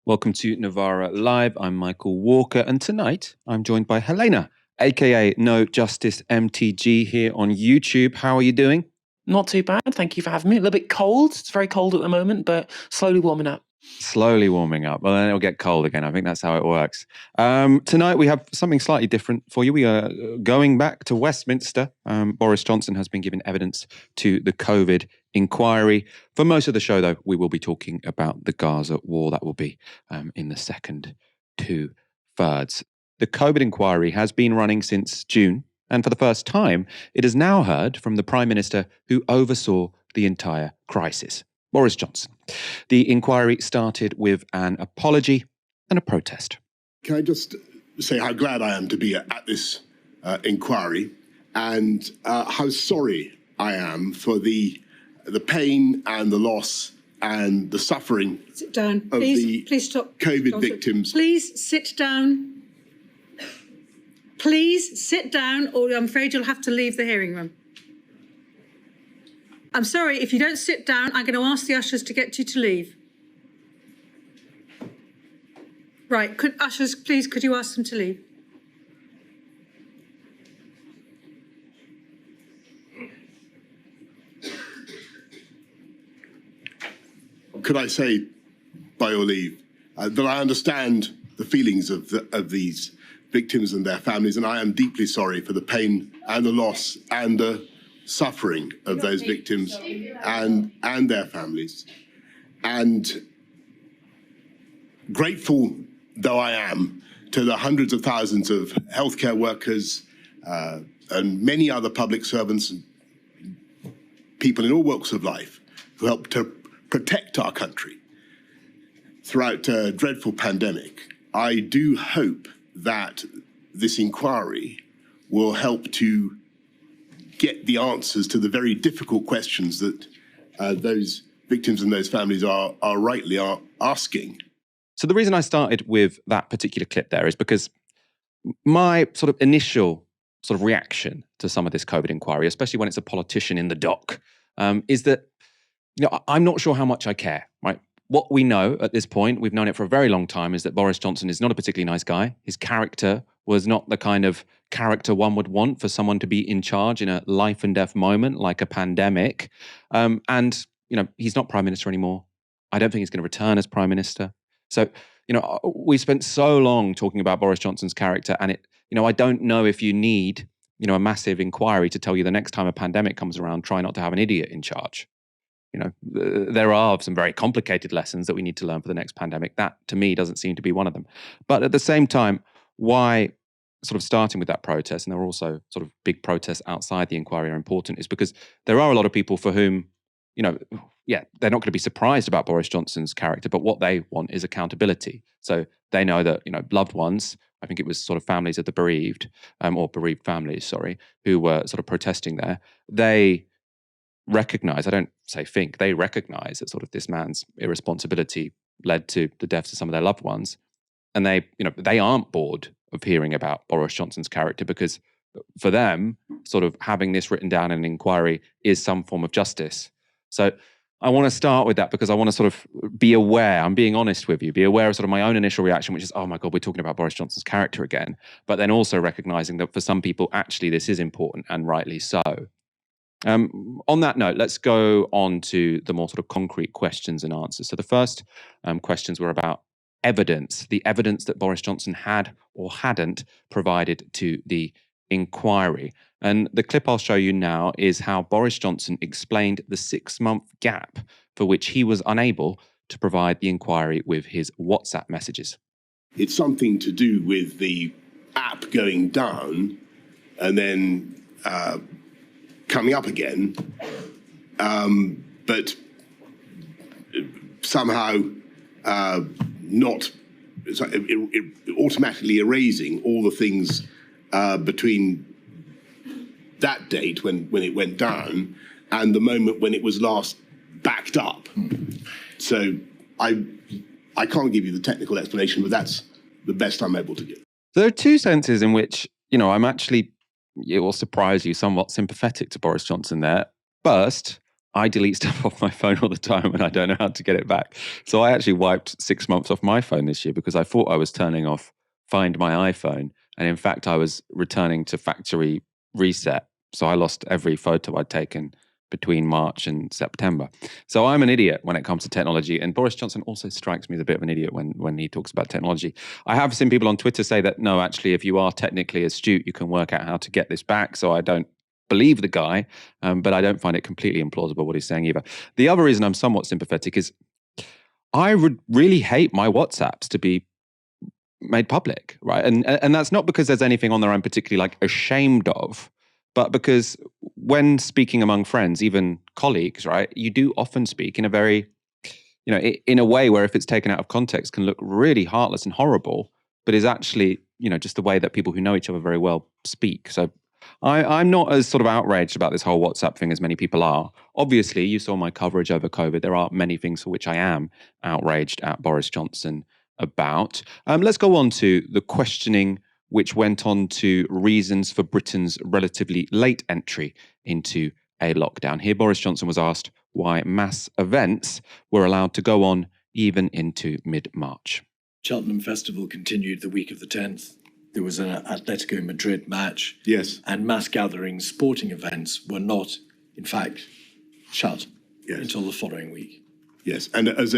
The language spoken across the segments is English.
Welcome to Novara Live. I'm Michael Walker, and tonight I'm joined by Helena, aka No Justice MTG, here on YouTube. How are you doing? Not too bad. Thank you for having me. A little bit cold. It's very cold at the moment, but slowly warming up. Slowly warming up. Well, then it'll get cold again. I think that's how it works. Tonight we have something slightly different for you. We are going back to Westminster. Boris Johnson has been given evidence to the COVID inquiry. For most of the show, though, we will be talking about the Gaza war. That will be in the second two-thirds. The COVID inquiry has been running since June, and for the first time, it has now heard from the Prime Minister who oversaw the entire crisis, Boris Johnson. The inquiry started with an apology and a protest. Can I just say how glad I am to be at this inquiry, and how sorry I am for the pain and the loss and the suffering sit down. Of please stop. COVID Johnson. victims. Please sit down. Please sit down, or I'm afraid you'll have to leave the hearing room. I'm sorry, if you don't sit down, I'm going to ask the ushers to get you to leave. Right, ushers, please, could you ask them to leave? Could I say, by your leave, that I understand the feelings of these victims and their families, and I am deeply sorry for the pain and the loss and the suffering of those victims and their families. And grateful though I am to the hundreds of thousands of healthcare workers and many other public servants and people in all walks of life who helped to protect our country throughout a dreadful pandemic, I do hope that this inquiry will help to get the answers to the very difficult questions that those victims and those families are rightly asking. So the reason I started with that particular clip there is because my sort of initial sort of reaction to some of this COVID inquiry, especially when it's a politician in the dock, is that I'm not sure how much I care, right? What we know at this point, we've known it for a very long time, is that Boris Johnson is not a particularly nice guy. His character was not the kind of character one would want for someone to be in charge in a life and death moment like a pandemic. And he's not Prime Minister anymore. I don't think he's going to return as Prime Minister. So, we spent so long talking about Boris Johnson's character, and I don't know if you need, a massive inquiry to tell you the next time a pandemic comes around, try not to have an idiot in charge. There are some very complicated lessons that we need to learn for the next pandemic. That, to me, doesn't seem to be one of them. But at the same time, why sort of starting with that protest, and there were also sort of big protests outside the inquiry, are important, is because there are a lot of people for whom, they're not going to be surprised about Boris Johnson's character, but what they want is accountability. So they know that, loved ones, I think it was sort of families of the bereaved, or bereaved families, who were sort of protesting there, they recognize, I don't say think, they recognize that sort of this man's irresponsibility led to the deaths of some of their loved ones. And they aren't bored of hearing about Boris Johnson's character, because for them, sort of having this written down in an inquiry is some form of justice. So I want to start with that because I want to sort of be aware, I'm being honest with you, be aware of sort of my own initial reaction, which is, oh my God, we're talking about Boris Johnson's character again. But then also recognizing that for some people, actually, this is important, and rightly so. On that note, let's go on to the more sort of concrete questions and answers. So the first questions were about evidence, the evidence that Boris Johnson had or hadn't provided to the inquiry. And the clip I'll show you now is how Boris Johnson explained the 6-month gap for which he was unable to provide the inquiry with his WhatsApp messages. It's something to do with the app going down and then coming up again, but somehow not automatically erasing all the things between that date when it went down and the moment when it was last backed up. So I can't give you the technical explanation, but that's the best I'm able to give. There are two senses in which, I'm actually, it will surprise you, somewhat sympathetic to Boris Johnson there. First, I delete stuff off my phone all the time and I don't know how to get it back. So I actually wiped 6 months off my phone this year because I thought I was turning off Find My iPhone. And in fact, I was returning to factory reset. So I lost every photo I'd taken between March and September. So I'm an idiot when it comes to technology. And Boris Johnson also strikes me as a bit of an idiot when he talks about technology. I have seen people on Twitter say that, no, actually, if you are technically astute, you can work out how to get this back. So I don't believe the guy, but I don't find it completely implausible what he's saying either. The other reason I'm somewhat sympathetic is I would really hate my WhatsApps to be made public, right? And that's not because there's anything on there I'm particularly like ashamed of, but because when speaking among friends, even colleagues, right, you do often speak in a very, in a way where if it's taken out of context can look really heartless and horrible, but is actually, just the way that people who know each other very well speak. So I'm not as sort of outraged about this whole WhatsApp thing as many people are. Obviously, you saw my coverage over COVID. There are many things for which I am outraged at Boris Johnson about. Let's go on to the questioning which went on to reasons for Britain's relatively late entry into a lockdown. Here, Boris Johnson was asked why mass events were allowed to go on even into mid-March. Cheltenham Festival continued the week of the 10th. There was an Atletico Madrid match. Yes. And mass gatherings, sporting events were not, in fact, shut until the following week. Yes, and as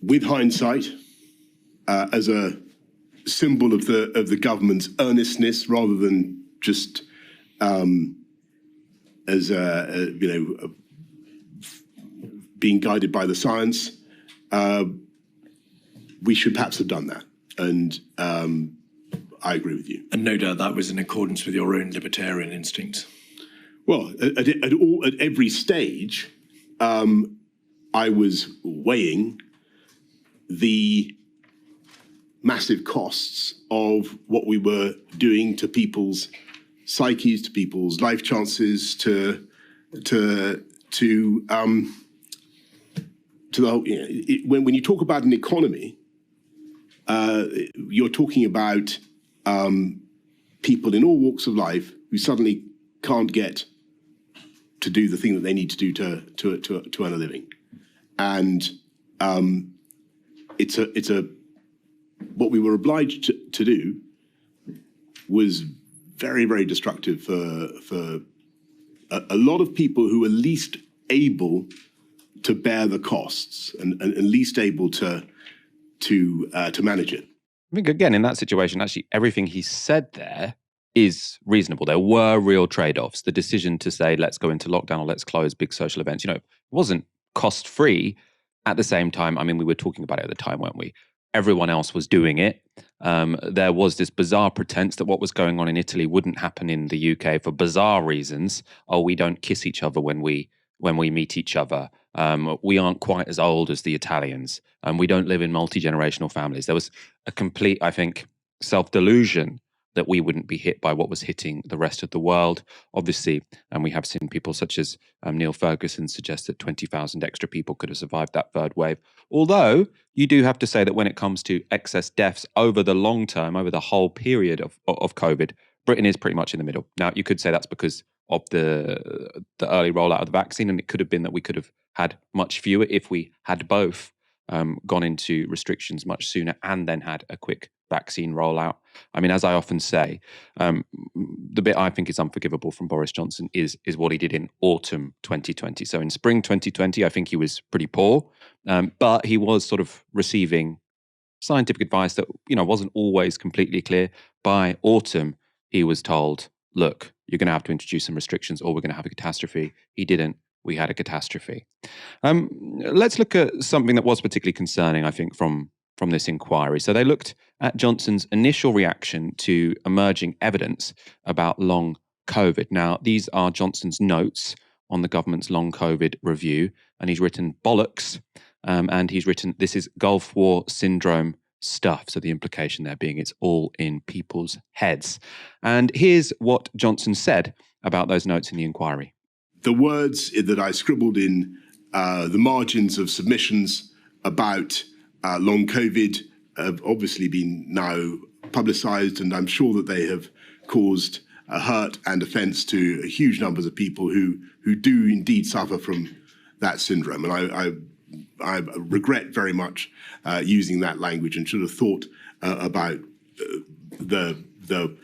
with hindsight, as a symbol of the government's earnestness, rather than just as being guided by the science, we should perhaps have done that. And I agree with you. And no doubt that was in accordance with your own libertarian instincts. Well, at every stage, I was weighing the massive costs of what we were doing to people's psyches, to people's life chances, to the whole. When you talk about an economy, you're talking about people in all walks of life who suddenly can't get to do the thing that they need to do to earn a living, and it's what we were obliged to do was very, very destructive for a lot of people who are least able to bear the costs and least able to manage it. I think, again, in that situation, actually, everything he said there is reasonable. There were real trade-offs. The decision to say, let's go into lockdown or let's close big social events, it wasn't cost-free. At the same time, I mean, we were talking about it at the time, weren't we? Everyone else was doing it. There was this bizarre pretense that what was going on in Italy wouldn't happen in the UK for bizarre reasons. Oh, we don't kiss each other when we meet each other. We aren't quite as old as the Italians. We don't live in multi-generational families. There was a complete, I think, self-delusion that we wouldn't be hit by what was hitting the rest of the world. Obviously, and we have seen people such as Neil Ferguson suggest that 20,000 extra people could have survived that third wave. Although, you do have to say that when it comes to excess deaths over the long term, over the whole period of COVID, Britain is pretty much in the middle. Now, you could say that's because of the early rollout of the vaccine, and it could have been that we could have had much fewer if we had both gone into restrictions much sooner and then had a quick vaccine rollout. I mean, as I often say, the bit I think is unforgivable from Boris Johnson is what he did in autumn 2020. So in spring 2020, I think he was pretty poor, but he was sort of receiving scientific advice that, wasn't always completely clear. By autumn, he was told, look, you're going to have to introduce some restrictions or we're going to have a catastrophe. He didn't. We had a catastrophe. Let's look at something that was particularly concerning, I think, from this inquiry. So they looked at Johnson's initial reaction to emerging evidence about long COVID. Now, these are Johnson's notes on the government's long COVID review, and he's written bollocks, and he's written, this is Gulf War syndrome stuff. So the implication there being it's all in people's heads. And here's what Johnson said about those notes in the inquiry. The words that I scribbled in the margins of submissions about long COVID have obviously been now publicised, and I'm sure that they have caused a hurt and offence to huge numbers of people who do indeed suffer from that syndrome. And I regret very much using that language and should have thought about the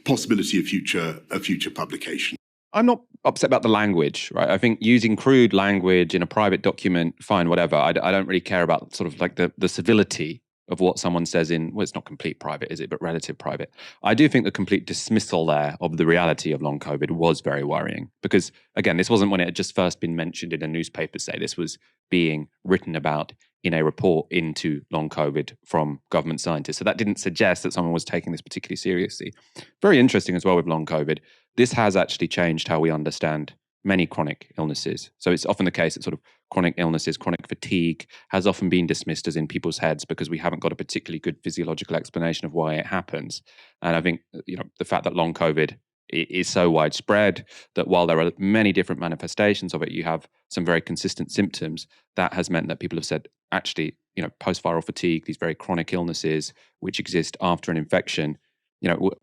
possibility of future publication. I'm not upset about the language, right? I think using crude language in a private document, fine, whatever. I don't really care about sort of like the civility of what someone says in, well, it's not complete private, is it? But relative private. I do think the complete dismissal there of the reality of long COVID was very worrying because, again, this wasn't when it had just first been mentioned in a newspaper, say. This was being written about in a report into long COVID from government scientists. So that didn't suggest that someone was taking this particularly seriously. Very interesting as well with long COVID. This has actually changed how we understand many chronic illnesses. So it's often the case that sort of chronic illnesses, chronic fatigue has often been dismissed as in people's heads because we haven't got a particularly good physiological explanation of why it happens. And I think, the fact that long COVID is so widespread that while there are many different manifestations of it, you have some very consistent symptoms, that has meant that people have said, actually, post-viral fatigue, these very chronic illnesses which exist after an infection,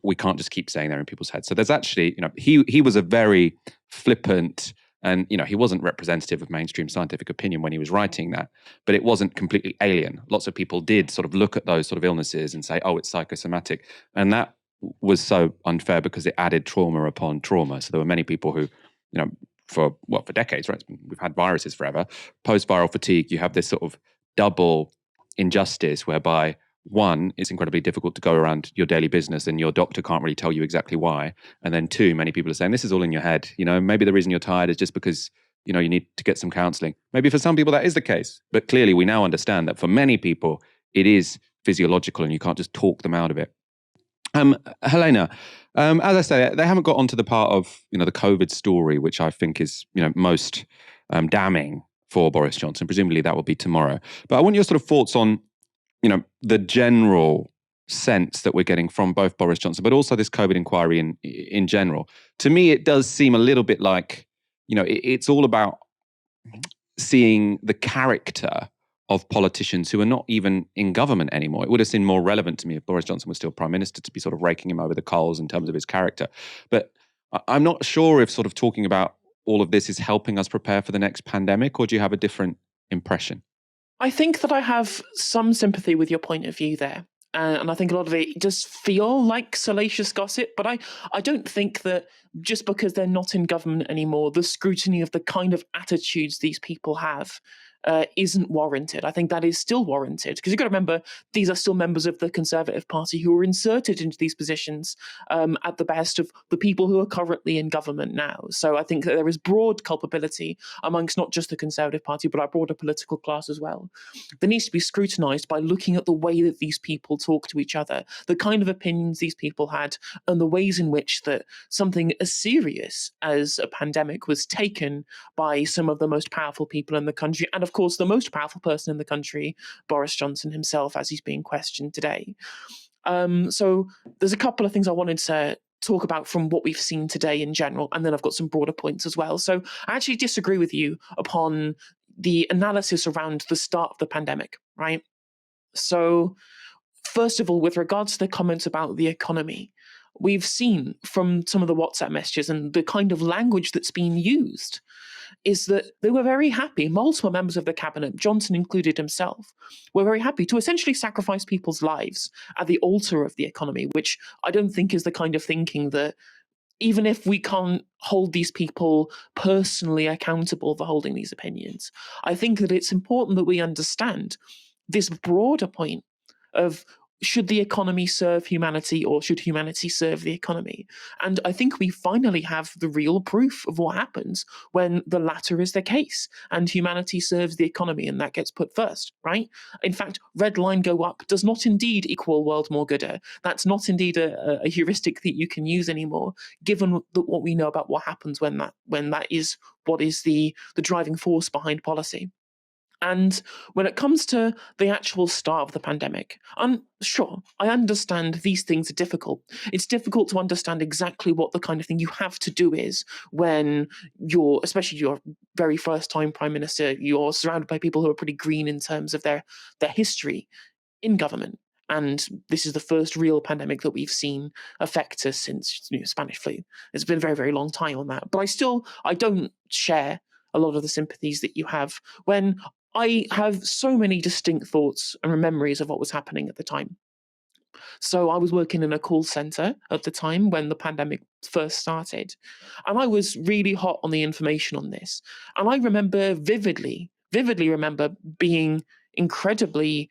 we can't just keep saying they're in people's heads. So there's actually, he was a very flippant and, he wasn't representative of mainstream scientific opinion when he was writing that, but it wasn't completely alien. Lots of people did sort of look at those sort of illnesses and say, oh, it's psychosomatic. And that was so unfair because it added trauma upon trauma. So there were many people who, for decades, right? We've had viruses forever. Post-viral fatigue, you have this sort of double injustice whereby one, it's incredibly difficult to go around your daily business and your doctor can't really tell you exactly why. And then two, many people are saying, this is all in your head. Maybe the reason you're tired is just because, you need to get some counseling. Maybe for some people that is the case. But clearly we now understand that for many people, it is physiological and you can't just talk them out of it. Helena, as I say, they haven't got onto the part of, the COVID story, which I think is, most damning for Boris Johnson. Presumably that will be tomorrow. But I want your sort of thoughts on, the general sense that we're getting from both Boris Johnson, but also this COVID inquiry in general. To me, it does seem a little bit like, it's all about seeing the character of politicians who are not even in government anymore. It would have seemed more relevant to me if Boris Johnson was still prime minister to be sort of raking him over the coals in terms of his character. But I'm not sure if sort of talking about all of this is helping us prepare for the next pandemic, or do you have a different impression? I think that I have some sympathy with your point of view there. And I think a lot of it does feel like salacious gossip, but I don't think that just because they're not in government anymore, the scrutiny of the kind of attitudes these people have isn't warranted. I think that is still warranted because you've got to remember these are still members of the Conservative Party who were inserted into these positions at the best of the people who are currently in government now. So I think that there is broad culpability amongst not just the Conservative Party, but our broader political class as well. There needs to be scrutinised by looking at the way that these people talk to each other, the kind of opinions these people had, and the ways in which that something as serious as a pandemic was taken by some of the most powerful people in the country, and of course the most powerful person in the country, Boris Johnson himself, as he's being questioned today. So there's a couple of things I wanted to talk about from what we've seen today in general, and then I've got some broader points as well. So I actually disagree with you upon the analysis around the start of the pandemic, right? So first of all, with regards to the comments about the economy, we've seen from some of the WhatsApp messages and the kind of language that's been used is that they were very happy, multiple members of the cabinet, Johnson included himself, were very happy to essentially sacrifice people's lives at the altar of the economy, which I don't think is the kind of thinking that, even if we can't hold these people personally accountable for holding these opinions, I think that it's important that we understand this broader point of, should the economy serve humanity or should humanity serve the economy? And I think we finally have the real proof of what happens when the latter is the case and humanity serves the economy and that gets put first, right? In fact, red line go up does not indeed equal world more gooder. That's not indeed a heuristic that you can use anymore, given what we know about what happens when that is what is the driving force behind policy. And when it comes to the actual start of the pandemic, I'm sure I understand these things are difficult. It's difficult to understand exactly what the kind of thing you have to do is when you're, especially your very first time prime minister, you're surrounded by people who are pretty green in terms of their history in government. And this is the first real pandemic that we've seen affect us since Spanish flu. It's been a very, very long time on that. But I don't share a lot of the sympathies that you have when I have so many distinct thoughts and memories of what was happening at the time. So I was working in a call center at the time when the pandemic first started, and I was really hot on the information on this. And I remember vividly remember being incredibly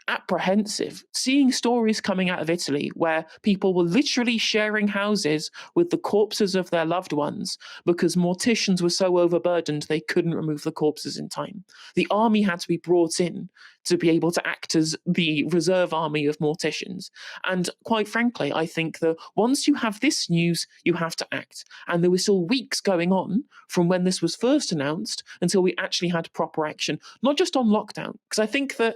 apprehensive, seeing stories coming out of Italy where people were literally sharing houses with the corpses of their loved ones because morticians were so overburdened they couldn't remove the corpses in time. The army had to be brought in to be able to act as the reserve army of morticians. And quite frankly, I think that once you have this news, you have to act. And there were still weeks going on from when this was first announced until we actually had proper action, not just on lockdown. Because I think that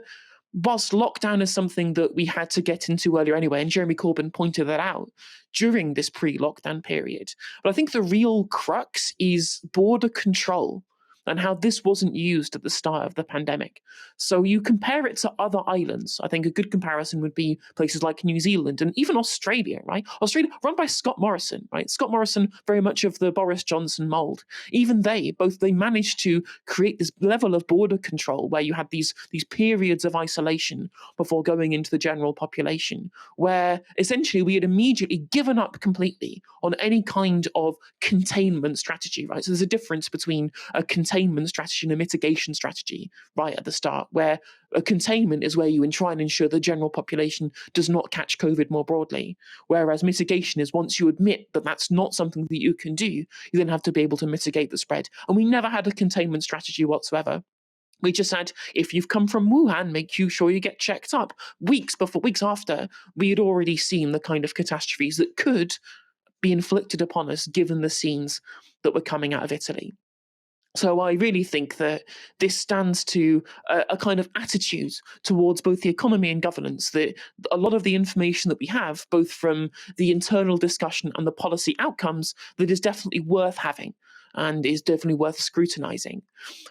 whilst lockdown is something that we had to get into earlier anyway, and Jeremy Corbyn pointed that out during this pre-lockdown period. But I think the real crux is border control and how this wasn't used at the start of the pandemic. So you compare it to other islands. I think a good comparison would be places like New Zealand and even Australia, right? Australia, run by Scott Morrison, right? Scott Morrison, very much of the Boris Johnson mold. Even they managed to create this level of border control where you had these periods of isolation before going into the general population, where essentially we had immediately given up completely on any kind of containment strategy, right? So there's a difference between a containment strategy and a mitigation strategy right at the start, where a containment is where you try and ensure the general population does not catch COVID more broadly, whereas mitigation is once you admit that that's not something that you can do, you then have to be able to mitigate the spread. And we never had a containment strategy whatsoever. We just said, if you've come from Wuhan, make sure you get checked up. Weeks after, we had already seen the kind of catastrophes that could be inflicted upon us given the scenes that were coming out of Italy. So I really think that this stands to a kind of attitude towards both the economy and governance, that a lot of the information that we have, both from the internal discussion and the policy outcomes, that is definitely worth having and is definitely worth scrutinizing.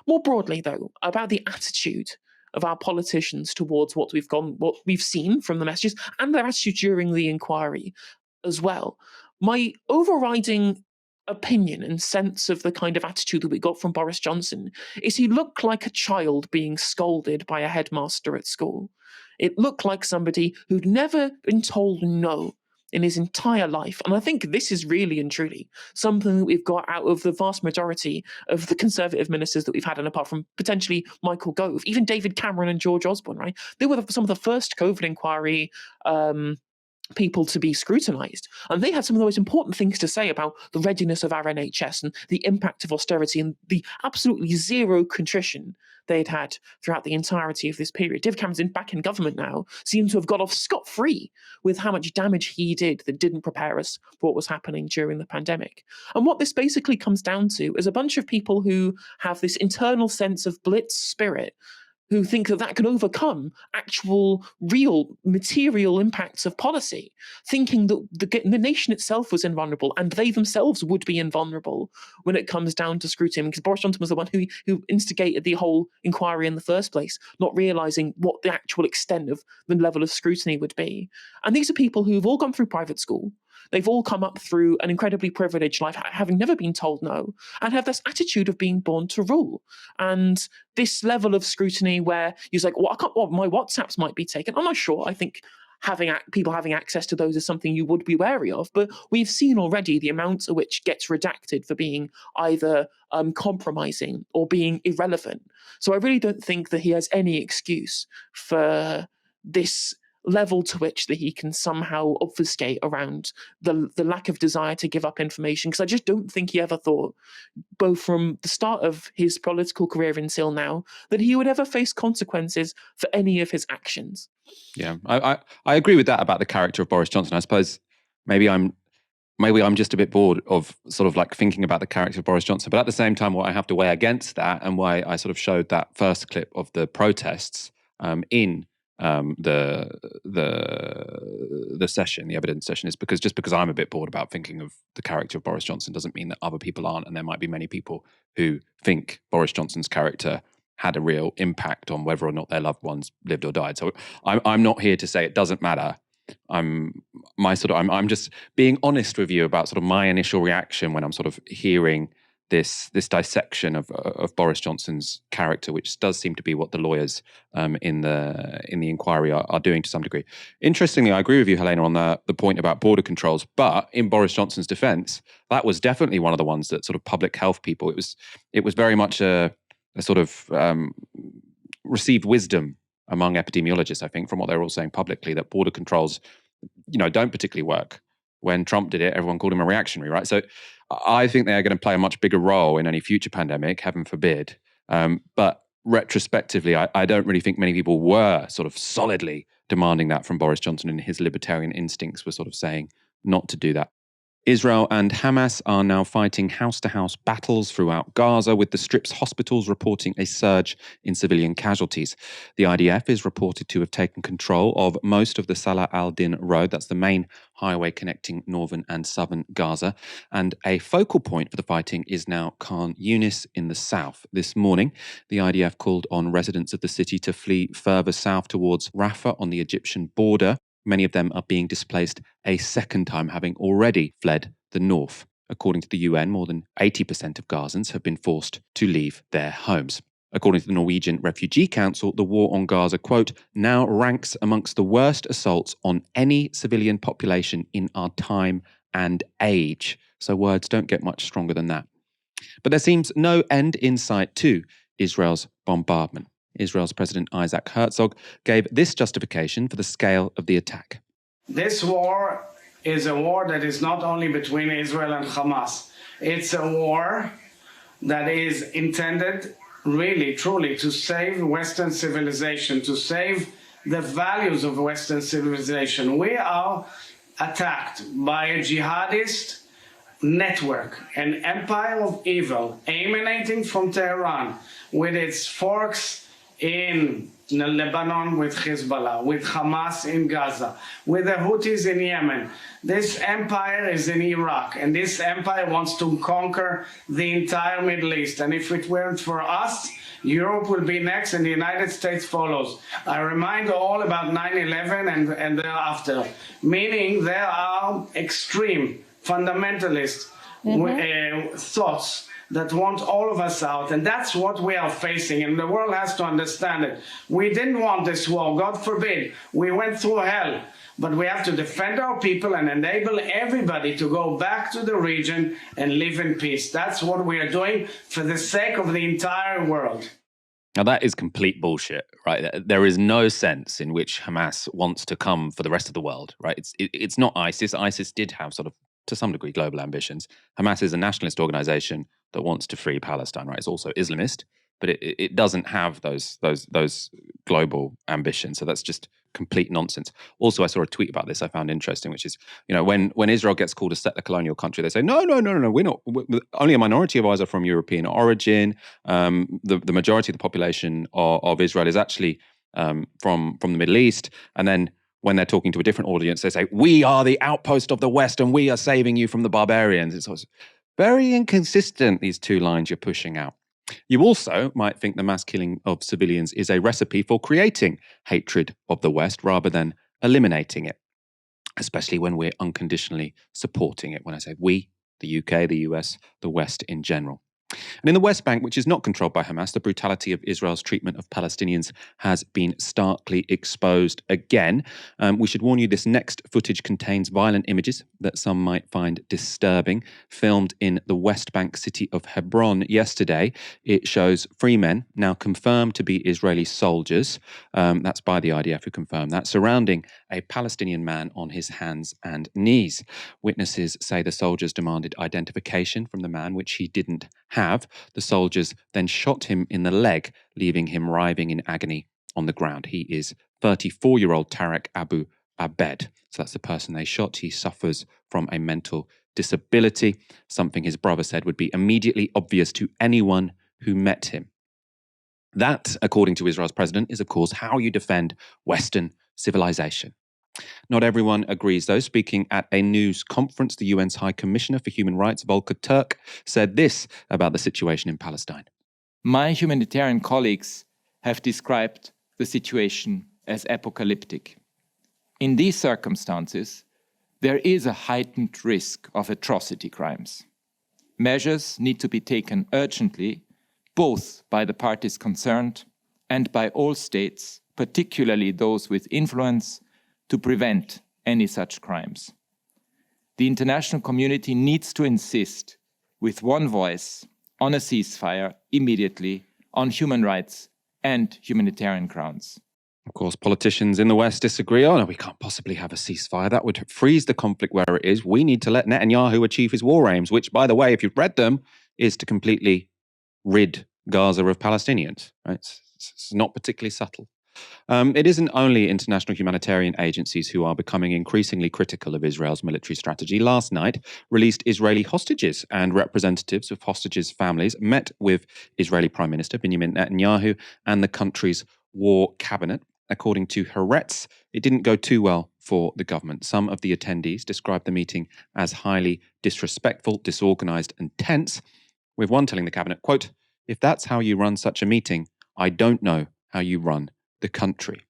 More broadly, though, about the attitude of our politicians towards what we've seen from the messages and their attitude during the inquiry as well. My overriding opinion and sense of the kind of attitude that we got from Boris Johnson is he looked like a child being scolded by a headmaster at school. It looked like somebody who'd never been told no in his entire life. And I think this is really and truly something that we've got out of the vast majority of the Conservative ministers that we've had, and apart from potentially Michael Gove, even David Cameron and George Osborne, right? They were some of the first COVID inquiry people to be scrutinised. And they had some of the most important things to say about the readiness of our NHS and the impact of austerity and the absolutely zero contrition they'd had throughout the entirety of this period. David Cameron's back in government now, seems to have got off scot-free with how much damage he did that didn't prepare us for what was happening during the pandemic. And what this basically comes down to is a bunch of people who have this internal sense of blitz spirit, who think that can overcome actual, real, material impacts of policy, thinking that the nation itself was invulnerable and they themselves would be invulnerable when it comes down to scrutiny. Because Boris Johnson was the one who instigated the whole inquiry in the first place, not realising what the actual extent of the level of scrutiny would be. And these are people who've all gone through private school. They've all come up through an incredibly privileged life, having never been told no, and have this attitude of being born to rule. And this level of scrutiny where you're like, my WhatsApps might be taken. I'm not sure. I think people having access to those is something you would be wary of. But we've seen already the amount at which gets redacted for being either compromising or being irrelevant. So I really don't think that he has any excuse for this level to which that he can somehow obfuscate around the lack of desire to give up information, because I just don't think he ever thought, both from the start of his political career until now, that he would ever face consequences for any of his actions. Yeah, I agree with that about the character of Boris Johnson. I suppose maybe I'm just a bit bored of sort of like thinking about the character of Boris Johnson. But at the same time, what I have to weigh against that, and why I sort of showed that first clip of the protests in the session, the evidence session, is because I'm a bit bored about thinking of the character of Boris Johnson doesn't mean that other people aren't, and there might be many people who think Boris Johnson's character had a real impact on whether or not their loved ones lived or died. So I'm not here to say it doesn't matter. I'm just being honest with you about sort of my initial reaction when I'm sort of hearing this dissection of Boris Johnson's character, which does seem to be what the lawyers in the inquiry are doing to some degree. Interestingly, I agree with you, Helena, on the point about border controls. But in Boris Johnson's defence, that was definitely one of the ones that sort of public health people. It was very much a sort of received wisdom among epidemiologists, I think, from what they were all saying publicly, that border controls, don't particularly work. When Trump did it, everyone called him a reactionary, right? So I think they are going to play a much bigger role in any future pandemic, heaven forbid. But retrospectively, I don't really think many people were sort of solidly demanding that from Boris Johnson, and his libertarian instincts were sort of saying not to do that. Israel and Hamas are now fighting house-to-house battles throughout Gaza, with the Strip's hospitals reporting a surge in civilian casualties. The IDF is reported to have taken control of most of the Salah al-Din Road, that's the main highway connecting northern and southern Gaza, and a focal point for the fighting is now Khan Yunis in the south. This morning, the IDF called on residents of the city to flee further south towards Rafah on the Egyptian border. Many of them are being displaced a second time, having already fled the north. According to the UN, more than 80% of Gazans have been forced to leave their homes. According to the Norwegian Refugee Council, the war on Gaza, quote, now ranks amongst the worst assaults on any civilian population in our time and age. So words don't get much stronger than that. But there seems no end in sight to Israel's bombardment. Israel's President Isaac Herzog gave this justification for the scale of the attack. This war is a war that is not only between Israel and Hamas. It's a war that is intended really, truly, to save Western civilization, to save the values of Western civilization. We are attacked by a jihadist network, an empire of evil emanating from Tehran with its forks in Lebanon with Hezbollah, with Hamas in Gaza, with the Houthis in Yemen. This empire is in Iraq, and this empire wants to conquer the entire Middle East. And if it weren't for us, Europe will be next and the United States follows. I remind all about 9/11 and thereafter, meaning there are extreme fundamentalist thoughts that want all of us out, and that's what we are facing, and the world has to understand it. We didn't want this war, God forbid. We went through hell, but we have to defend our people and enable everybody to go back to the region and live in peace. That's what we are doing for the sake of the entire world. Now, that is complete bullshit, right? There is no sense in which Hamas wants to come for the rest of the world, right? It's not ISIS. ISIS did have sort of, to some degree, global ambitions. Hamas is a nationalist organization that wants to free Palestine, right? It's also Islamist, but it doesn't have those global ambitions. So that's just complete nonsense. Also, I saw a tweet about this I found interesting, which is, when Israel gets called a settler colonial country, they say, no, we're not. Only a minority of ours are from European origin. The majority of the population of Israel is actually from the Middle East. And then when they're talking to a different audience, they say, we are the outpost of the West and we are saving you from the barbarians. It's very inconsistent, these two lines you're pushing out. You also might think the mass killing of civilians is a recipe for creating hatred of the West rather than eliminating it, especially when we're unconditionally supporting it. When I say we, the UK, the US, the West in general. And in the West Bank, which is not controlled by Hamas, the brutality of Israel's treatment of Palestinians has been starkly exposed again. We should warn you, this next footage contains violent images that some might find disturbing. Filmed in the West Bank city of Hebron yesterday, it shows three men, now confirmed to be Israeli soldiers, that's by the IDF who confirmed that, surrounding a Palestinian man on his hands and knees. Witnesses say the soldiers demanded identification from the man, which he didn't have. The soldiers then shot him in the leg, leaving him writhing in agony on the ground. He is 34-year-old Tarek Abu Abed. So that's the person they shot. He suffers from a mental disability, something his brother said would be immediately obvious to anyone who met him. That, according to Israel's president, is of course how you defend Western civilization. Not everyone agrees, though. Speaking at a news conference, the UN's High Commissioner for Human Rights, Volker Turk, said this about the situation in Palestine. My humanitarian colleagues have described the situation as apocalyptic. In these circumstances, there is a heightened risk of atrocity crimes. Measures need to be taken urgently, both by the parties concerned and by all states, particularly those with influence, to prevent any such crimes. The international community needs to insist with one voice on a ceasefire immediately on human rights and humanitarian grounds. Of course, politicians in the West disagree. Oh, no, we can't possibly have a ceasefire. That would freeze the conflict where it is. We need to let Netanyahu achieve his war aims, which, by the way, if you've read them, is to completely rid Gaza of Palestinians. Right? It's not particularly subtle. It isn't only international humanitarian agencies who are becoming increasingly critical of Israel's military strategy. Last night, released Israeli hostages and representatives of hostages' families met with Israeli Prime Minister Benjamin Netanyahu and the country's war cabinet. According to Haaretz, it didn't go too well for the government. Some of the attendees described the meeting as highly disrespectful, disorganized, and tense, with one telling the cabinet, quote, "If that's how you run such a meeting, I don't know how you run the country."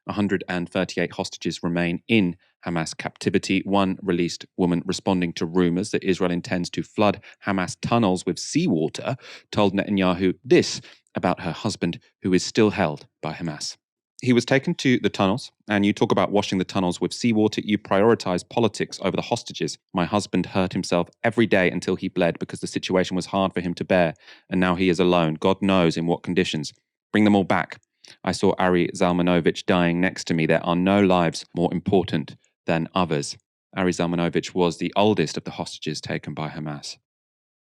138 hostages remain in Hamas captivity. One released woman responding to rumors that Israel intends to flood Hamas tunnels with seawater told Netanyahu this about her husband, who is still held by Hamas. He was taken to the tunnels, and you talk about washing the tunnels with seawater. You prioritize politics over the hostages. My husband hurt himself every day until he bled because the situation was hard for him to bear, and now he is alone. God knows in what conditions. Bring them all back. I saw Ari Zalmanovich dying next to me. There are no lives more important than others. Ari Zalmanovich was the oldest of the hostages taken by Hamas.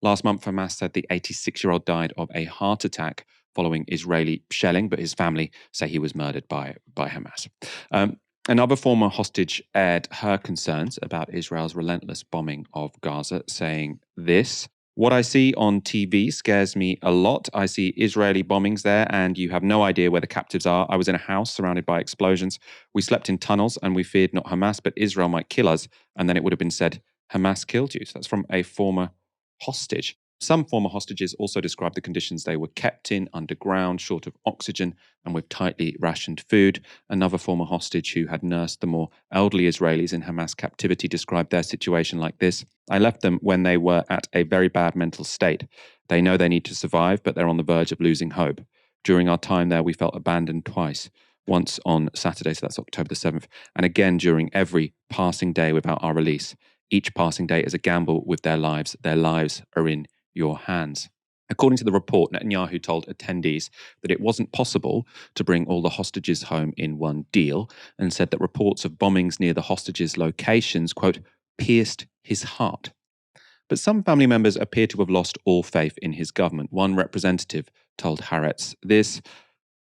Last month, Hamas said the 86-year-old died of a heart attack following Israeli shelling, but his family say he was murdered by Hamas. Another former hostage aired her concerns about Israel's relentless bombing of Gaza, saying this: "What I see on TV scares me a lot. I see Israeli bombings there, and you have no idea where the captives are. I was in a house surrounded by explosions. We slept in tunnels, and we feared not Hamas, but Israel might kill us. And then it would have been said, Hamas killed you." So that's from a former hostage. Some former hostages also described the conditions they were kept in, underground, short of oxygen, and with tightly rationed food. Another former hostage who had nursed the more elderly Israelis in Hamas captivity described their situation like this: "I left them when they were at a very bad mental state. They know they need to survive, but they're on the verge of losing hope. During our time there, we felt abandoned twice. Once on Saturday, so that's October the 7th, and again during every passing day without our release. Each passing day is a gamble with their lives. Their lives are in your hands." According to the report, Netanyahu told attendees that it wasn't possible to bring all the hostages home in one deal, and said that reports of bombings near the hostages' locations, quote, "pierced his heart." But some family members appear to have lost all faith in his government. One representative told Haaretz this: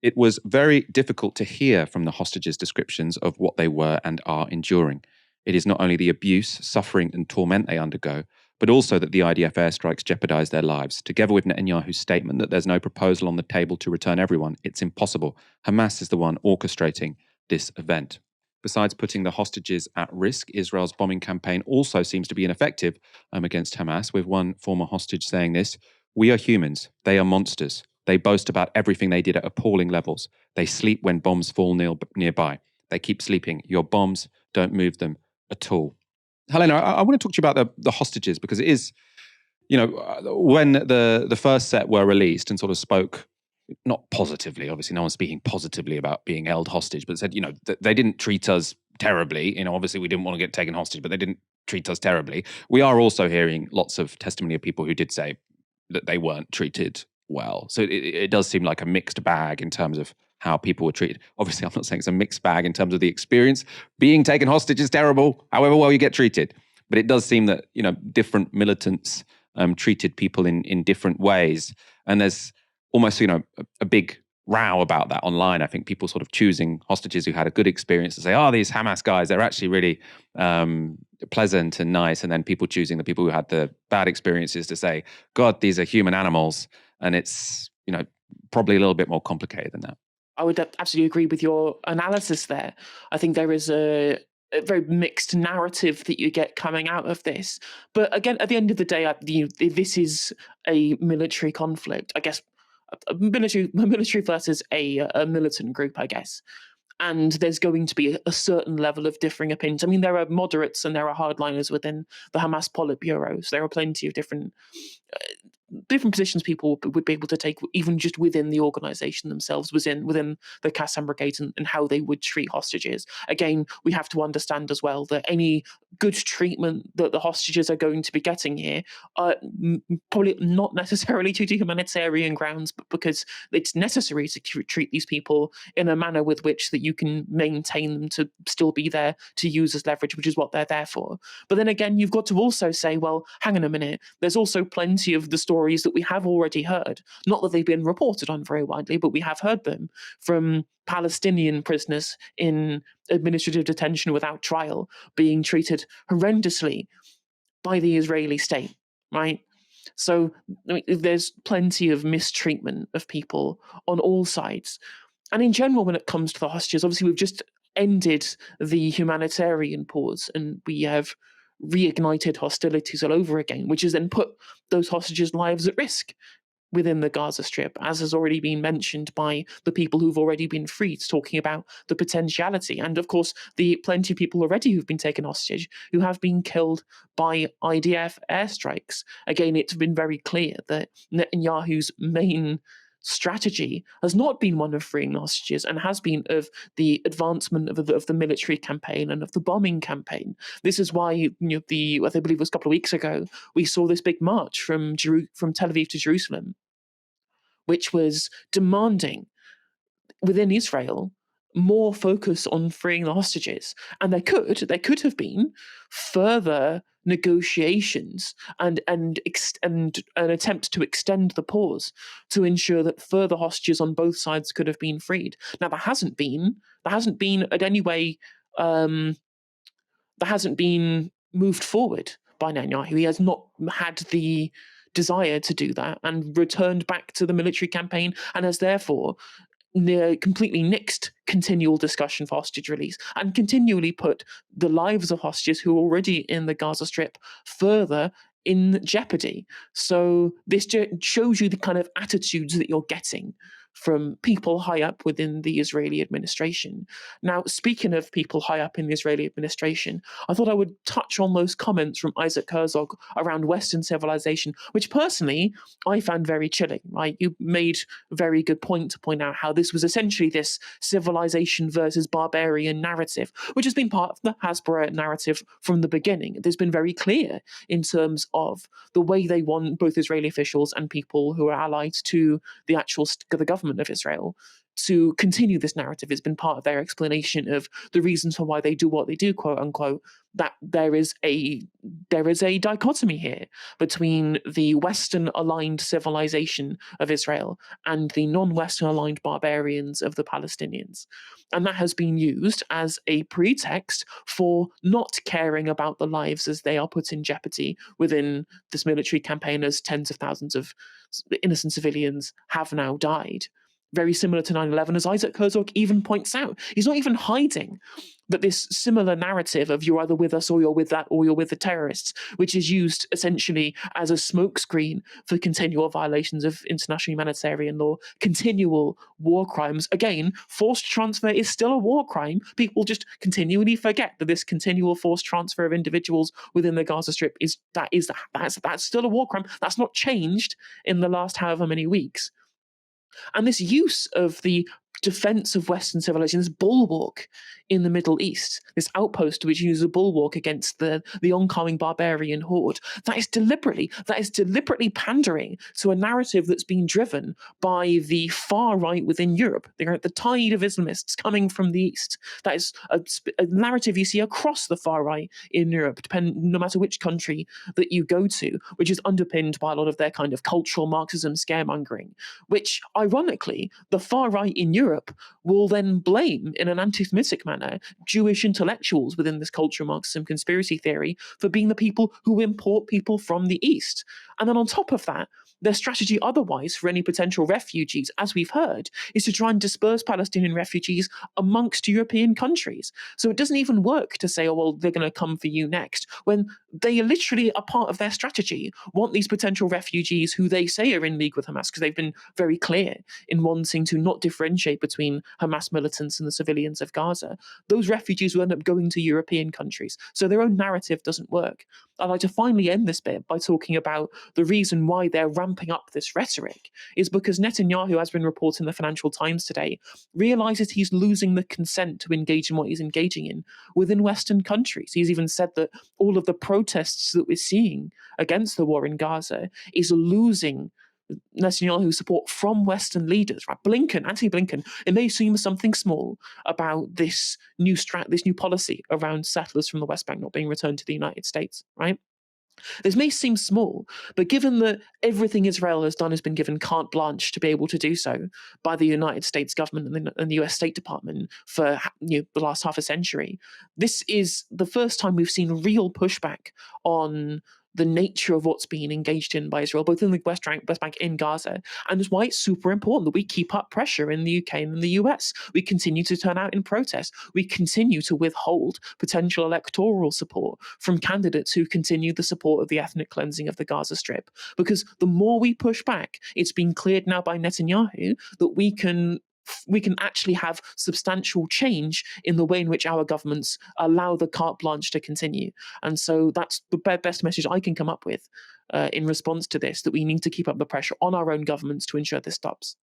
"It was very difficult to hear from the hostages' descriptions of what they were and are enduring. It is not only the abuse, suffering, and torment they undergo, but also that the IDF airstrikes jeopardize their lives. Together with Netanyahu's statement that there's no proposal on the table to return everyone, it's impossible. Hamas is the one orchestrating this event." Besides putting the hostages at risk, Israel's bombing campaign also seems to be ineffective against Hamas, with one former hostage saying this: "We are humans. They are monsters. They boast about everything they did at appalling levels. They sleep when bombs fall nearby. They keep sleeping. Your bombs don't move them at all." Helena, I want to talk to you about the hostages, because it is, when the first set were released and sort of spoke, not positively, obviously no one's speaking positively about being held hostage, but said, they didn't treat us terribly. Obviously we didn't want to get taken hostage, but they didn't treat us terribly. We are also hearing lots of testimony of people who did say that they weren't treated well. So it does seem like a mixed bag in terms of how people were treated. Obviously, I'm not saying it's a mixed bag in terms of the experience. Being taken hostage is terrible, however well you get treated. But it does seem that, different militants treated people in different ways. And there's almost, a big row about that online. I think people sort of choosing hostages who had a good experience to say, "Oh, these Hamas guys, they're actually really pleasant and nice." And then people choosing the people who had the bad experiences to say, "God, these are human animals." And it's, probably a little bit more complicated than that. I would absolutely agree with your analysis there. I think there is a very mixed narrative that you get coming out of this. But again, at the end of the day, this is a military conflict. I guess military versus a militant group, I guess. And there's going to be a certain level of differing opinions. I mean, there are moderates and there are hardliners within the Hamas Politburo. So there are plenty of different positions people would be able to take, even just within the organization themselves, within the Qassam Brigade, and how they would treat hostages. Again, we have to understand as well that any good treatment that the hostages are going to be getting here are probably not necessarily due to humanitarian grounds, but because it's necessary to treat these people in a manner with which that you can maintain them to still be there to use as leverage, which is what they're there for. But then again, you've got to also say, well, hang on a minute, there's also plenty of the stories that we have already heard. Not that they've been reported on very widely, but we have heard them from Palestinian prisoners in administrative detention without trial being treated horrendously by the Israeli state, right? So I mean, there's plenty of mistreatment of people on all sides. And in general, when it comes to the hostages, obviously we've just ended the humanitarian pause and we have reignited hostilities all over again, which has then put those hostages' lives at risk within the Gaza Strip, as has already been mentioned by the people who've already been freed, talking about the potentiality. And of course, the plenty of people already who've been taken hostage who have been killed by IDF airstrikes. Again, it's been very clear that Netanyahu's main strategy has not been one of freeing hostages and has been of the advancement of the military campaign and of the bombing campaign. This is why, I believe it was a couple of weeks ago, we saw this big march from Tel Aviv to Jerusalem, which was demanding within Israel more focus on freeing the hostages. And there could have been further negotiations and an attempt to extend the pause to ensure that further hostages on both sides could have been freed. Now there hasn't been at any way that hasn't been moved forward by Netanyahu. He has not had the desire to do that and returned back to the military campaign and has therefore completely nixed continual discussion for hostage release and continually put the lives of hostages who are already in the Gaza Strip further in jeopardy. So this shows you the kind of attitudes that you're getting from people high up within the Israeli administration. Now, speaking of people high up in the Israeli administration, I thought I would touch on those comments from Isaac Herzog around Western civilization, which personally I found very chilling. Right? You made a very good point to point out how this was essentially this civilization versus barbarian narrative, which has been part of the Hasbara narrative from the beginning. It has been very clear in terms of the way they want both Israeli officials and people who are allied to the government of Israel to continue this narrative. It's been part of their explanation of the reasons for why they do what they do, quote unquote, that there is a dichotomy here between the Western aligned civilization of Israel and the non-Western aligned barbarians of the Palestinians. And that has been used as a pretext for not caring about the lives as they are put in jeopardy within this military campaign, as tens of thousands of innocent civilians have now died. Very similar to 9/11, as Isaac Herzog even points out. He's not even hiding that this similar narrative of you're either with us or you're with that or you're with the terrorists, which is used essentially as a smokescreen for continual violations of international humanitarian law, continual war crimes. Again, forced transfer is still a war crime. People just continually forget that this continual forced transfer of individuals within the Gaza Strip that's still a war crime. That's not changed in the last however many weeks. And this use of the defense of Western civilization, this bulwark in the Middle East, this outpost which uses a bulwark against the oncoming barbarian horde, that is deliberately pandering to a narrative that's been driven by the far right within Europe. They're at the tide of Islamists coming from the East. That is a narrative you see across the far right in Europe, no matter which country that you go to, which is underpinned by a lot of their kind of cultural Marxism scaremongering, which, ironically, the far right in Europe will then blame in an anti-Semitic manner Jewish intellectuals within this cultural Marxism conspiracy theory for being the people who import people from the East. And then on top of that, their strategy otherwise for any potential refugees, as we've heard, is to try and disperse Palestinian refugees amongst European countries. So it doesn't even work to say, oh, well, they're going to come for you next, when they literally are part of their strategy, want these potential refugees who they say are in league with Hamas, because they've been very clear in wanting to not differentiate between Hamas militants and the civilians of Gaza. Those refugees will end up going to European countries. So their own narrative doesn't work. I'd like to finally end this bit by talking about the reason why they're ramping up this rhetoric is because Netanyahu, has been reported in the Financial Times today, realizes he's losing the consent to engage in what he's engaging in within Western countries. He's even said that all of the protests that we're seeing against the war in Gaza is losing Netanyahu's support from Western leaders, right? Antony Blinken, it may seem something small about this new policy around settlers from the West Bank not being returned to the United States, right? This may seem small, but given that everything Israel has done has been given carte blanche to be able to do so by the United States government and the US State Department for the last half a century, this is the first time we've seen real pushback on the nature of what's being engaged in by Israel, both in the West Bank in Gaza, and is why it's super important that we keep up pressure in the UK and in the US. We continue to turn out in protest. We continue to withhold potential electoral support from candidates who continue the support of the ethnic cleansing of the Gaza Strip. Because the more we push back, it's been cleared now by Netanyahu that we can actually have substantial change in the way in which our governments allow the carte blanche to continue. And so that's the best message I can come up with in response to this, that we need to keep up the pressure on our own governments to ensure this stops.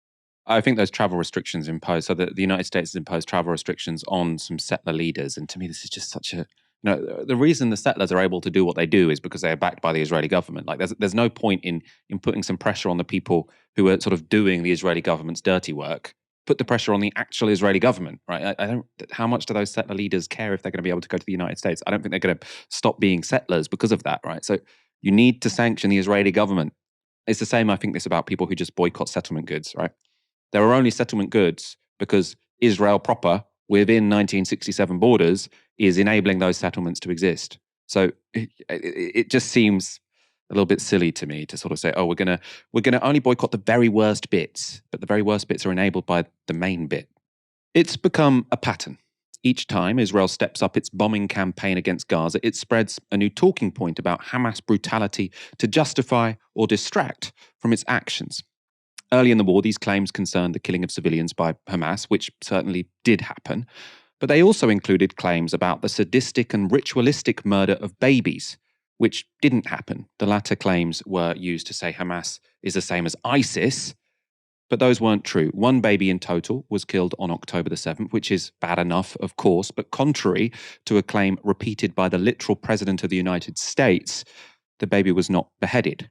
I think those travel restrictions imposed, so that the United States has imposed travel restrictions on some settler leaders. And to me, this is just such a, the reason the settlers are able to do what they do is because they are backed by the Israeli government. Like there's no point in putting some pressure on the people who are sort of doing the Israeli government's dirty work. Put the pressure on the actual Israeli government, right? I don't. How much do those settler leaders care if they're going to be able to go to the United States? I don't think they're going to stop being settlers because of that, right? So you need to sanction the Israeli government. It's the same, I think, this about people who just boycott settlement goods, right? There are only settlement goods because Israel proper, within 1967 borders, is enabling those settlements to exist. So it just seems a little bit silly to me to sort of say, oh, we're gonna only boycott the very worst bits, but the very worst bits are enabled by the main bit. It's become a pattern. Each time Israel steps up its bombing campaign against Gaza, it spreads a new talking point about Hamas brutality to justify or distract from its actions. Early in the war, these claims concerned the killing of civilians by Hamas, which certainly did happen, but they also included claims about the sadistic and ritualistic murder of babies, which didn't happen. The latter claims were used to say Hamas is the same as ISIS, but those weren't true. One baby in total was killed on October the 7th, which is bad enough, of course, but contrary to a claim repeated by the literal president of the United States, the baby was not beheaded.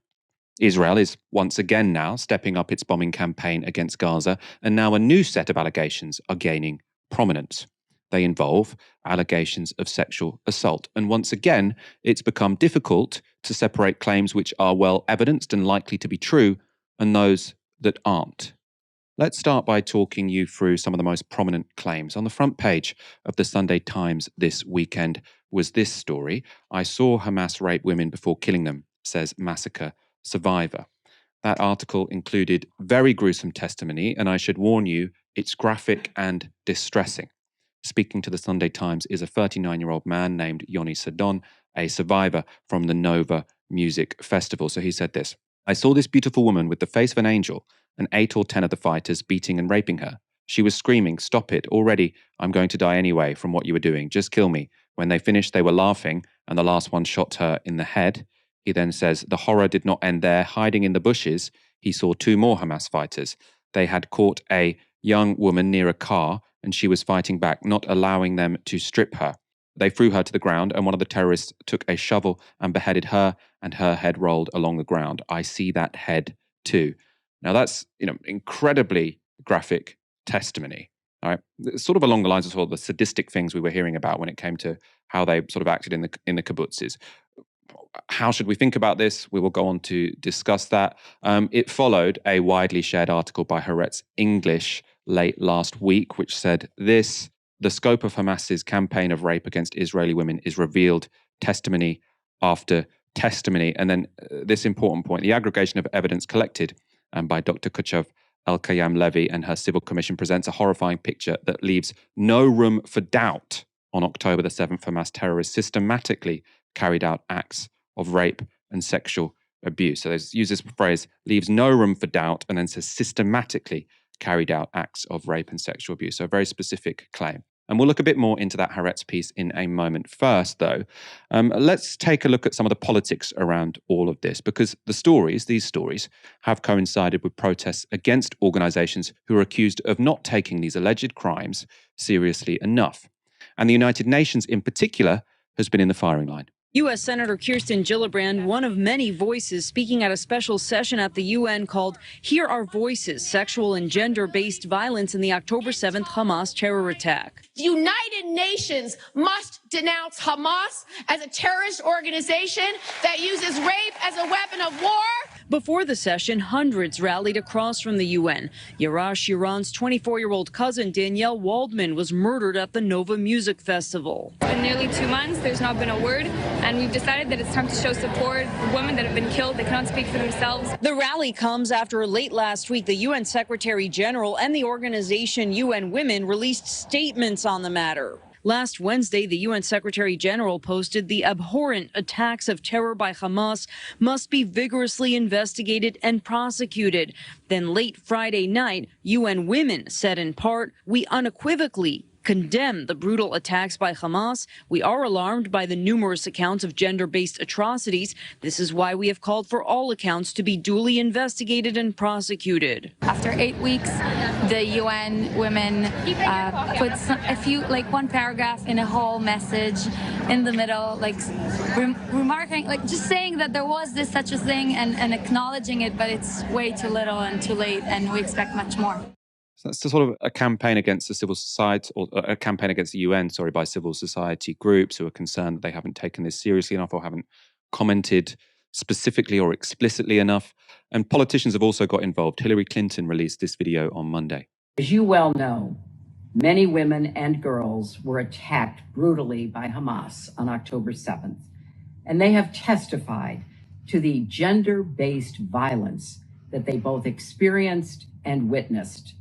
Israel is once again now stepping up its bombing campaign against Gaza, and now a new set of allegations are gaining prominence. They involve allegations of sexual assault. And once again, it's become difficult to separate claims which are well evidenced and likely to be true and those that aren't. Let's start by talking you through some of the most prominent claims. On the front page of the Sunday Times this weekend was this story. I saw Hamas rape women before killing them, says massacre survivor. That article included very gruesome testimony, and I should warn you, it's graphic and distressing. Speaking to the Sunday Times is a 39-year-old man named Yoni Sadon, a survivor from the Nova Music Festival. So he said this: I saw this beautiful woman with the face of an angel and 8 or 10 of the fighters beating and raping her. She was screaming, "Stop it, already, I'm going to die anyway from what you were doing, just kill me." When they finished, they were laughing, and the last one shot her in the head. He then says, the horror did not end there. Hiding in the bushes, he saw 2 more Hamas fighters. They had caught a young woman near a car, and she was fighting back, not allowing them to strip her. They threw her to the ground, and one of the terrorists took a shovel and beheaded her, and her head rolled along the ground. I see that head too. Now that's, incredibly graphic testimony. All right, it's sort of along the lines of sort of the sadistic things we were hearing about when it came to how they sort of acted in the kibbutzes. How should we think about this? We will go on to discuss that. It followed a widely shared article by Haaretz English late last week, which said this: the scope of Hamas's campaign of rape against Israeli women is revealed testimony after testimony. And then this important point, the aggregation of evidence collected by Dr. Kuchav El-Kayam Levy and her civil commission presents a horrifying picture that leaves no room for doubt. On October the 7th, Hamas terrorists systematically carried out acts of rape and sexual abuse. So they use this phrase, leaves no room for doubt, and then says systematically carried out acts of rape and sexual abuse. So a very specific claim. And we'll look a bit more into that Haaretz piece in a moment. First, though, let's take a look at some of the politics around all of this, because these stories, have coincided with protests against organizations who are accused of not taking these alleged crimes seriously enough. And the United Nations, in particular, has been in the firing line. U.S. Senator Kirsten Gillibrand, one of many voices speaking at a special session at the UN called Hear Our Voices, Sexual and Gender-Based Violence in the October 7th Hamas Terror Attack. The United Nations must denounce Hamas as a terrorist organization that uses rape as a weapon of war. Before the session, hundreds rallied across from the UN. Yarash Iran's 24-year-old cousin Danielle Waldman was murdered at the Nova Music Festival. It's been nearly 2 months. There's not been a word. And we've decided that it's time to show support for women that have been killed. They cannot speak for themselves. The rally comes after late last week, the UN Secretary General and the organization UN Women released statements on the matter. Last Wednesday, the UN Secretary General posted the abhorrent attacks of terror by Hamas must be vigorously investigated and prosecuted. Then late Friday night, UN Women said in part, we unequivocally condemn the brutal attacks by Hamas. We are alarmed by the numerous accounts of gender-based atrocities. This is why we have called for all accounts to be duly investigated and prosecuted. After 8 weeks, the UN Women put one paragraph in a whole message in the middle, remarking, just saying that there was such a thing and acknowledging it, but it's way too little and too late, and we expect much more. So that's sort of a campaign against the civil society, or a campaign against the UN, by civil society groups who are concerned that they haven't taken this seriously enough or haven't commented specifically or explicitly enough. And politicians have also got involved. Hillary Clinton released this video on Monday. As you well know, many women and girls were attacked brutally by Hamas on October 7th, and they have testified to the gender-based violence that they both experienced and witnessed.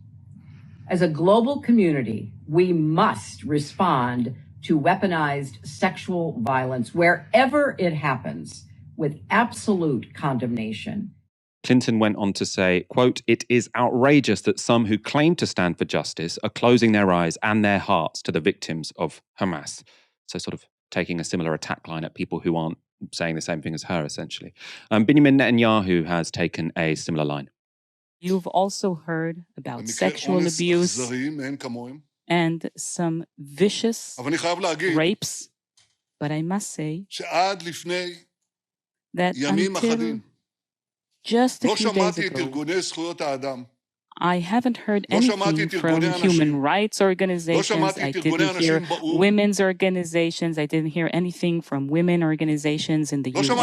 As a global community, we must respond to weaponized sexual violence wherever it happens with absolute condemnation. Clinton went on to say, quote, "It is outrageous that some who claim to stand for justice are closing their eyes and their hearts to the victims of Hamas." So sort of taking a similar attack line at people who aren't saying the same thing as her, essentially. Benjamin Netanyahu has taken a similar line. You've also heard about sexual abuse and some vicious rapes. But I must say that until just a few days ago, I haven't heard anything from human rights organizations. I didn't hear women's organizations. I didn't hear anything from women organizations in the UN.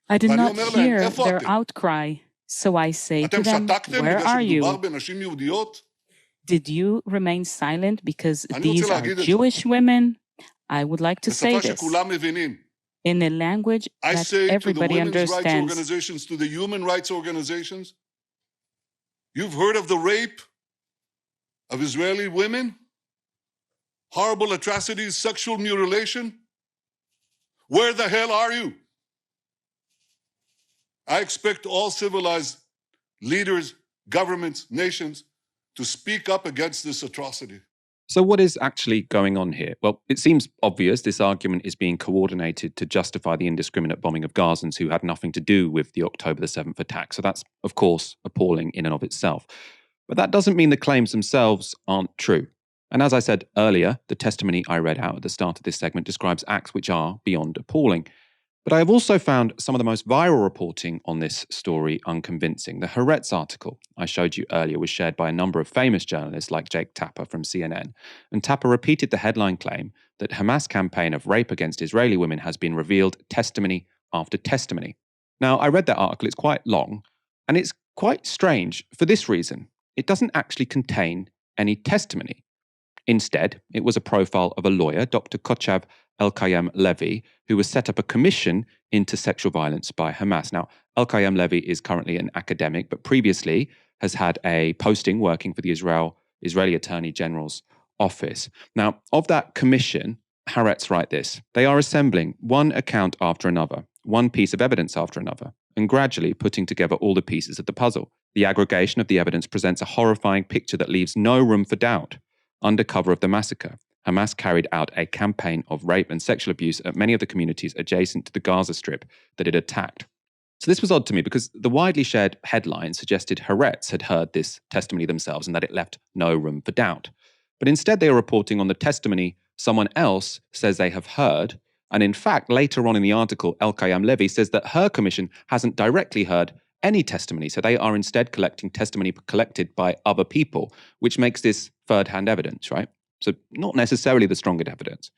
I did not hear their outcry. So I say to them, where are you? Did you remain silent because these are Jewish women? I would like to say this in a language that everybody understands. To the human rights organizations, you've heard of the rape of Israeli women? Horrible atrocities, sexual mutilation? Where the hell are you? I expect all civilized leaders, governments, nations to speak up against this atrocity. So what is actually going on here? Well, it seems obvious this argument is being coordinated to justify the indiscriminate bombing of Gazans who had nothing to do with the October the 7th attack. So that's, of course, appalling in and of itself. But that doesn't mean the claims themselves aren't true. And as I said earlier, the testimony I read out at the start of this segment describes acts which are beyond appalling. But I have also found some of the most viral reporting on this story unconvincing. The Haaretz article I showed you earlier was shared by a number of famous journalists like Jake Tapper from CNN. And Tapper repeated the headline claim that Hamas campaign of rape against Israeli women has been revealed testimony after testimony. Now, I read that article. It's quite long, and it's quite strange for this reason. It doesn't actually contain any testimony. Instead, it was a profile of a lawyer, Dr. Kochav El-Kayem Levy, who has set up a commission into sexual violence by Hamas. Now, El-Kayem Levy is currently an academic, but previously has had a posting working for the Israeli Attorney General's office. Now, of that commission, Haaretz write this: they are assembling one account after another, one piece of evidence after another, and gradually putting together all the pieces of the puzzle. The aggregation of the evidence presents a horrifying picture that leaves no room for doubt. Under cover of the massacre, Hamas carried out a campaign of rape and sexual abuse at many of the communities adjacent to the Gaza Strip that it attacked. So this was odd to me because the widely shared headline suggested Haaretz had heard this testimony themselves and that it left no room for doubt. But instead they are reporting on the testimony someone else says they have heard. And in fact, later on in the article, El-Kayem Levy says that her commission hasn't directly heard any testimony. So they are instead collecting testimony collected by other people, which makes this third-hand evidence, right? So not necessarily the strongest evidence.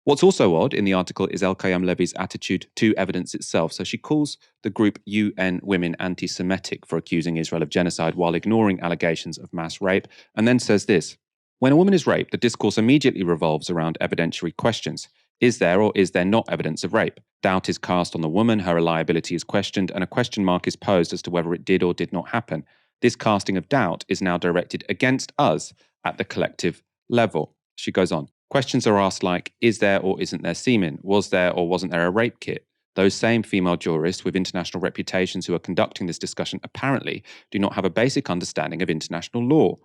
What's also odd in the article is El-Kayem Levy's attitude to evidence itself. So she calls the group UN Women anti-Semitic for accusing Israel of genocide while ignoring allegations of mass rape, and then says this: when a woman is raped, the discourse immediately revolves around evidentiary questions. Is there or is there not evidence of rape? Doubt is cast on the woman, her reliability is questioned, and a question mark is posed as to whether it did or did not happen. This casting of doubt is now directed against us at the collective level. She goes on. Questions are asked like, is there or isn't there semen? Was there or wasn't there a rape kit? Those same female jurists with international reputations who are conducting this discussion apparently do not have a basic understanding of international law.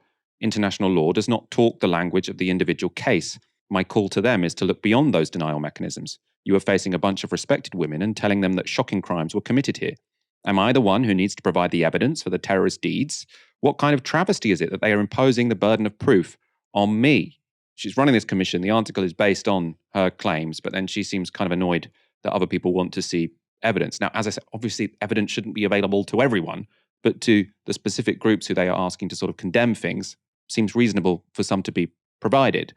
International law does not talk the language of the individual case. My call to them is to look beyond those denial mechanisms. You are facing a bunch of respected women and telling them that shocking crimes were committed here. Am I the one who needs to provide the evidence for the terrorist deeds? What kind of travesty is it that they are imposing the burden of proof on me? She's running this commission. The article is based on her claims, but then she seems kind of annoyed that other people want to see evidence. Now, as I said, obviously evidence shouldn't be available to everyone, but to the specific groups who they are asking to sort of condemn things, seems reasonable for some to be provided.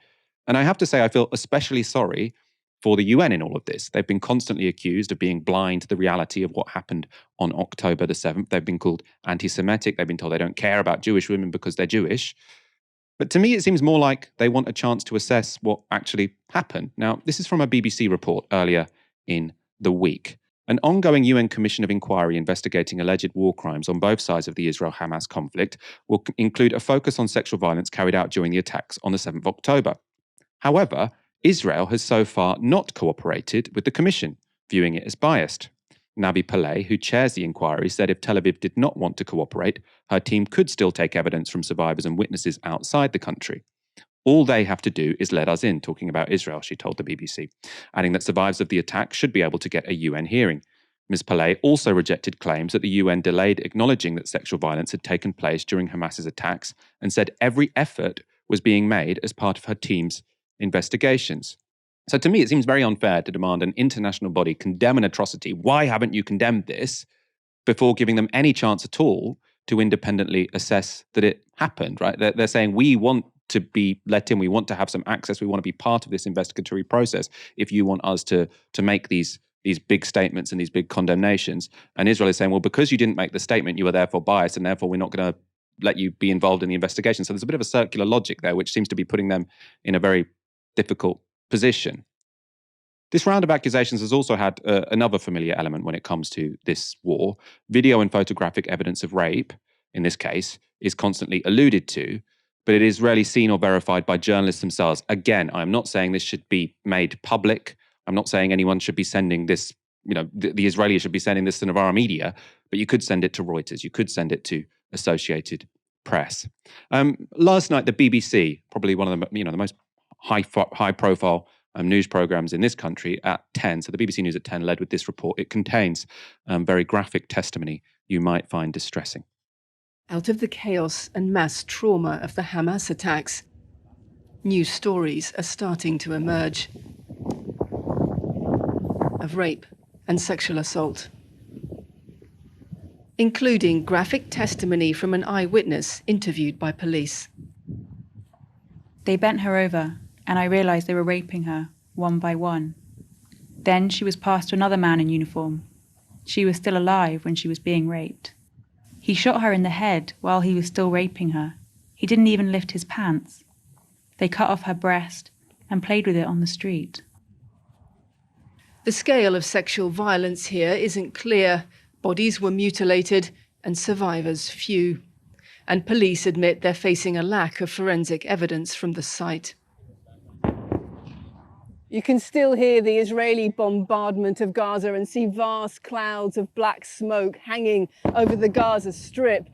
And I have to say, I feel especially sorry for the UN in all of this. They've been constantly accused of being blind to the reality of what happened on October the 7th. They've been called anti-Semitic. They've been told they don't care about Jewish women because they're Jewish. But to me, it seems more like they want a chance to assess what actually happened. Now, this is from a BBC report earlier in the week. An ongoing UN Commission of Inquiry investigating alleged war crimes on both sides of the Israel-Hamas conflict will include a focus on sexual violence carried out during the attacks on the 7th of October. However, Israel has so far not cooperated with the commission, viewing it as biased. Navi Pillay, who chairs the inquiry, said if Tel Aviv did not want to cooperate, her team could still take evidence from survivors and witnesses outside the country. All they have to do is let us in, talking about Israel, she told the BBC, adding that survivors of the attack should be able to get a UN hearing. Ms. Pillay also rejected claims that the UN delayed acknowledging that sexual violence had taken place during Hamas's attacks and said every effort was being made as part of her team's investigations. So to me, it seems very unfair to demand an international body condemn an atrocity. Why haven't you condemned this before giving them any chance at all to independently assess that it happened, right? They're saying we want to be let in, we want to have some access, we want to be part of this investigatory process if you want us to make these big statements and these big condemnations. And Israel is saying, well, because you didn't make the statement, you are therefore biased and therefore we're not going to let you be involved in the investigation. So there's a bit of a circular logic there, which seems to be putting them in a very difficult position. This round of accusations has also had another familiar element when it comes to this war. Video and photographic evidence of rape, in this case, is constantly alluded to, but it is rarely seen or verified by journalists themselves. Again, I'm not saying this should be made public. I'm not saying anyone should be sending this, the Israelis should be sending this to Novara media, but you could send it to Reuters. You could send it to Associated Press. Last night, the BBC, probably one of the most high-profile news programs in this country, at 10. So the BBC News at 10 led with this report. It contains very graphic testimony you might find distressing. Out of the chaos and mass trauma of the Hamas attacks, new stories are starting to emerge of rape and sexual assault, including graphic testimony from an eyewitness interviewed by police. They bent her over, and I realized they were raping her, one by one. Then she was passed to another man in uniform. She was still alive when she was being raped. He shot her in the head while he was still raping her. He didn't even lift his pants. They cut off her breast and played with it on the street. The scale of sexual violence here isn't clear. Bodies were mutilated and survivors few. And police admit they're facing a lack of forensic evidence from the site. You can still hear the Israeli bombardment of Gaza and see vast clouds of black smoke hanging over the Gaza Strip.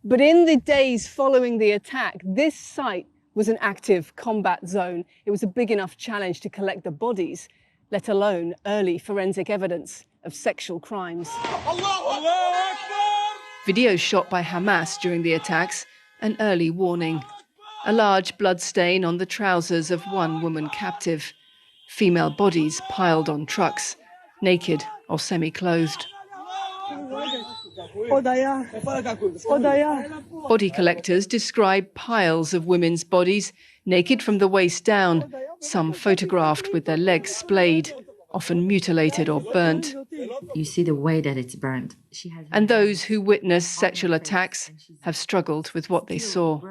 But in the days following the attack, this site was an active combat zone. It was a big enough challenge to collect the bodies, let alone early forensic evidence of sexual crimes. Videos shot by Hamas during the attacks, an early warning. A large blood stain on the trousers of one woman captive. Female bodies piled on trucks, naked or semi-clothed. Body collectors describe piles of women's bodies, naked from the waist down, some photographed with their legs splayed, often mutilated or burnt. You see the way that it's burned. And those who witness sexual attacks have struggled with what they saw.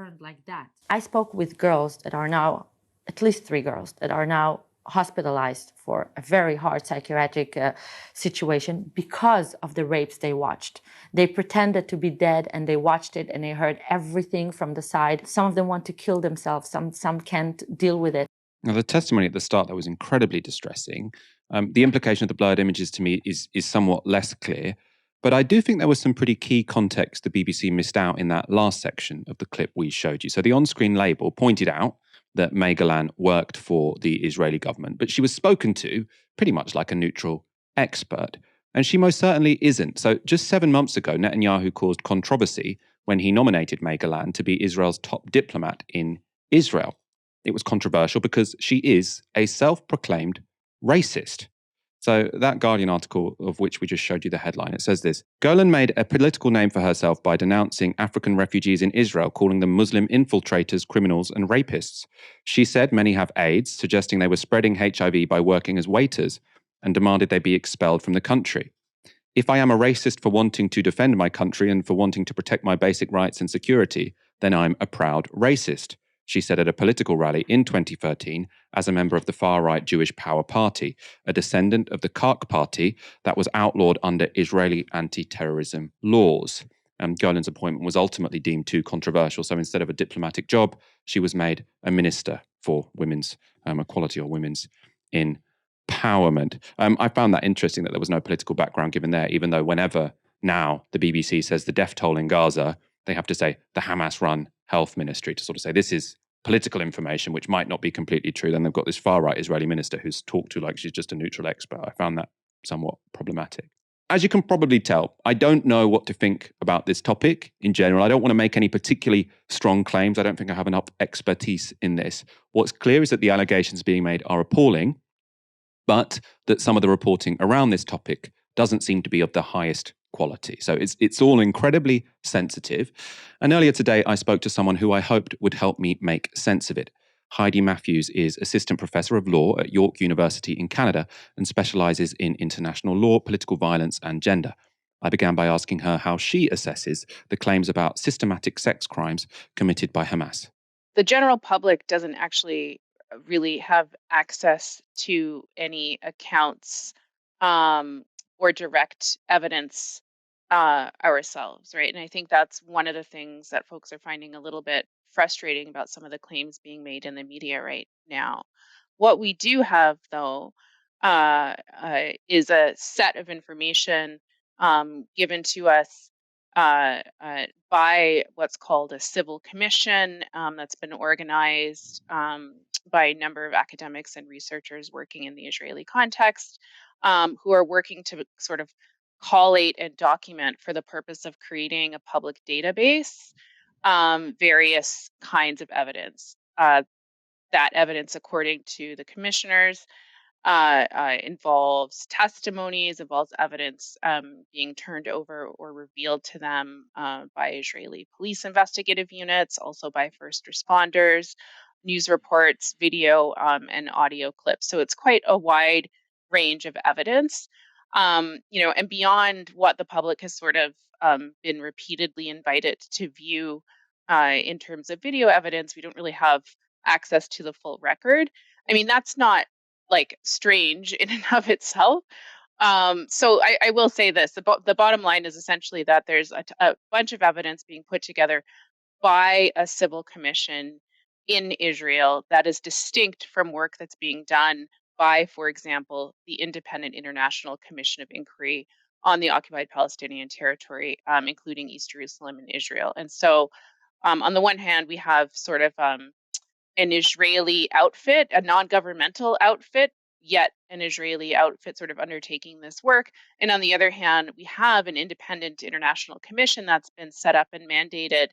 I spoke with girls that are now, at least 3 girls, that are now hospitalized for a very hard psychiatric situation because of the rapes they watched. They pretended to be dead and they watched it and they heard everything from the side. Some of them want to kill themselves, some can't deal with it. Now, the testimony at the start, that was incredibly distressing. The implication of the blurred images to me is somewhat less clear, but I do think there was some pretty key context the BBC missed out in that last section of the clip we showed you. So the on-screen label pointed out that May Golan worked for the Israeli government, but she was spoken to pretty much like a neutral expert. And she most certainly isn't. So just 7 months ago, Netanyahu caused controversy when he nominated May Golan to be Israel's top diplomat in Israel. It was controversial because she is a self-proclaimed racist. So that Guardian article, of which we just showed you the headline, it says this: Golan made a political name for herself by denouncing African refugees in Israel, calling them Muslim infiltrators, criminals, and rapists. She said many have AIDS, suggesting they were spreading HIV by working as waiters, and demanded they be expelled from the country. If I am a racist for wanting to defend my country and for wanting to protect my basic rights and security, then I'm a proud racist, she said at a political rally in 2013 as a member of the far-right Jewish Power Party, a descendant of the Kark Party that was outlawed under Israeli anti-terrorism laws. Golan's appointment was ultimately deemed too controversial, so instead of a diplomatic job, she was made a minister for women's equality or women's empowerment. I found that interesting that there was no political background given there, even though whenever now the BBC says the death toll in Gaza, they have to say the Hamas-run health ministry to sort of say this is political information, which might not be completely true. Then they've got this far-right Israeli minister who's talked to like she's just a neutral expert. I found that somewhat problematic. As you can probably tell, I don't know what to think about this topic in general. I don't want to make any particularly strong claims. I don't think I have enough expertise in this. What's clear is that the allegations being made are appalling, but that some of the reporting around this topic doesn't seem to be of the highest quality. So it's all incredibly sensitive. And earlier today, I spoke to someone who I hoped would help me make sense of it. Heidi Matthews is Assistant Professor of Law at York University in Canada and specialises in international law, political violence and gender. I began by asking her how she assesses the claims about systematic sex crimes committed by Hamas. The general public doesn't actually really have access to any accounts or direct evidence ourselves, right? And I think that's one of the things that folks are finding a little bit frustrating about some of the claims being made in the media right now. What we do have, though, is a set of information given to us by what's called a civil commission that's been organized by a number of academics and researchers working in the Israeli context, who are working to sort of collate and document for the purpose of creating a public database various kinds of evidence. That evidence, according to the commissioners, involves testimonies, involves evidence being turned over or revealed to them by Israeli police investigative units, also by first responders, news reports, video and audio clips. So it's quite a wide range of evidence, and beyond what the public has sort of been repeatedly invited to view in terms of video evidence. We don't really have access to the full record. I mean, that's not like strange in and of itself. So I will say this: the bottom line is essentially that there's a bunch of evidence being put together by a civil commission in Israel that is distinct from work that's being done by, for example, the Independent International Commission of Inquiry on the occupied Palestinian territory, including East Jerusalem and Israel. And so, on the one hand, we have sort of an Israeli outfit, a non-governmental outfit, yet an Israeli outfit sort of undertaking this work. And on the other hand, we have an independent international commission that's been set up and mandated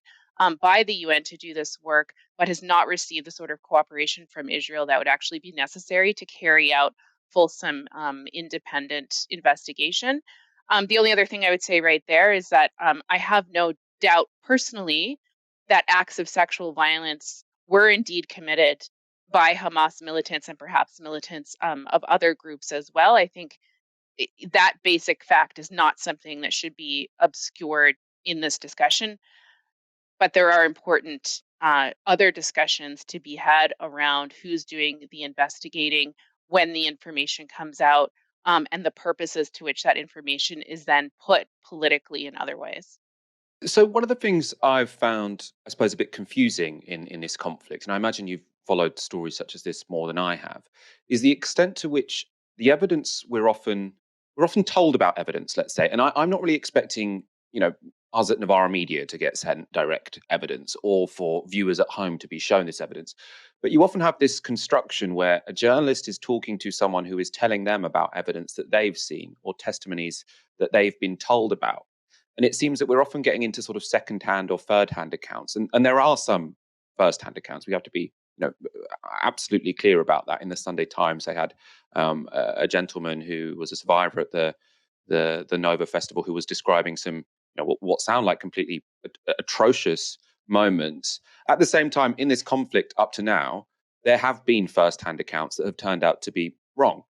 by the UN to do this work, but has not received the sort of cooperation from Israel that would actually be necessary to carry out fulsome independent investigation. The only other thing I would say right there is that I have no doubt personally that acts of sexual violence were indeed committed by Hamas militants and perhaps militants of other groups as well. I think that basic fact is not something that should be obscured in this discussion. But there are important other discussions to be had around who's doing the investigating, when the information comes out, and the purposes to which that information is then put politically in other ways. So one of the things I've found, I suppose, a bit confusing in this conflict, and I imagine you've followed stories such as this more than I have, is the extent to which the evidence we're often told about evidence, let's say, and I'm not really expecting, us at Novara Media to get sent direct evidence or for viewers at home to be shown this evidence. But you often have this construction where a journalist is talking to someone who is telling them about evidence that they've seen or testimonies that they've been told about. And it seems that we're often getting into sort of second-hand or third-hand accounts. And there are some first-hand accounts. We have to be absolutely clear about that. In the Sunday Times, they had a gentleman who was a survivor at the Nova Festival who was describing some what sound like completely atrocious moments. At the same time, in this conflict up to now, there have been first-hand accounts that have turned out to be wrong.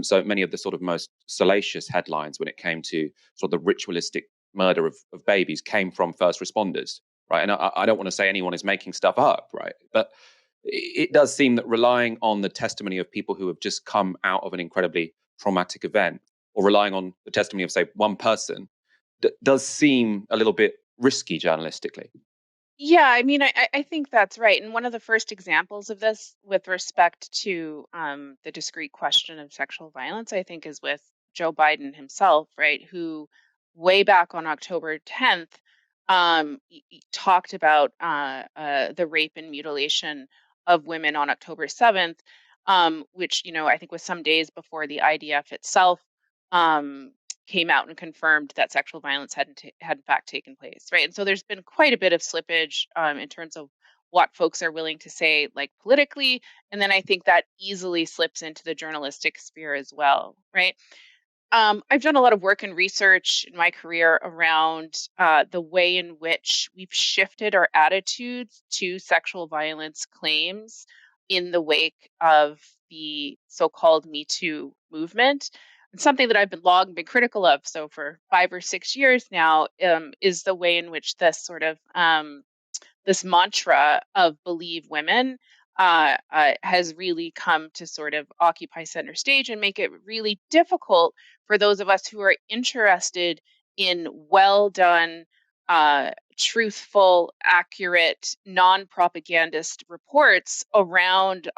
So many of the sort of most salacious headlines when it came to sort of the ritualistic murder of babies came from first responders, right? And I don't want to say anyone is making stuff up, right? But it does seem that relying on the testimony of people who have just come out of an incredibly traumatic event, or relying on the testimony of, say, one person, does seem a little bit risky journalistically. Yeah, I mean, I think that's right. And one of the first examples of this with respect to the discrete question of sexual violence, I think, is with Joe Biden himself, right? Who way back on October 10th talked about the rape and mutilation of women on October 7th, which, I think was some days before the IDF itself came out and confirmed that sexual violence had in fact taken place, right? And so there's been quite a bit of slippage in terms of what folks are willing to say, like politically, and then I think that easily slips into the journalistic sphere as well, right? I've done a lot of work and research in my career around the way in which we've shifted our attitudes to sexual violence claims in the wake of the so-called Me Too movement. And something that I've long been critical of, so for 5 or 6 years now, is the way in which this sort of this mantra of believe women has really come to sort of occupy center stage and make it really difficult for those of us who are interested in well done, truthful, accurate, non-propagandist reports around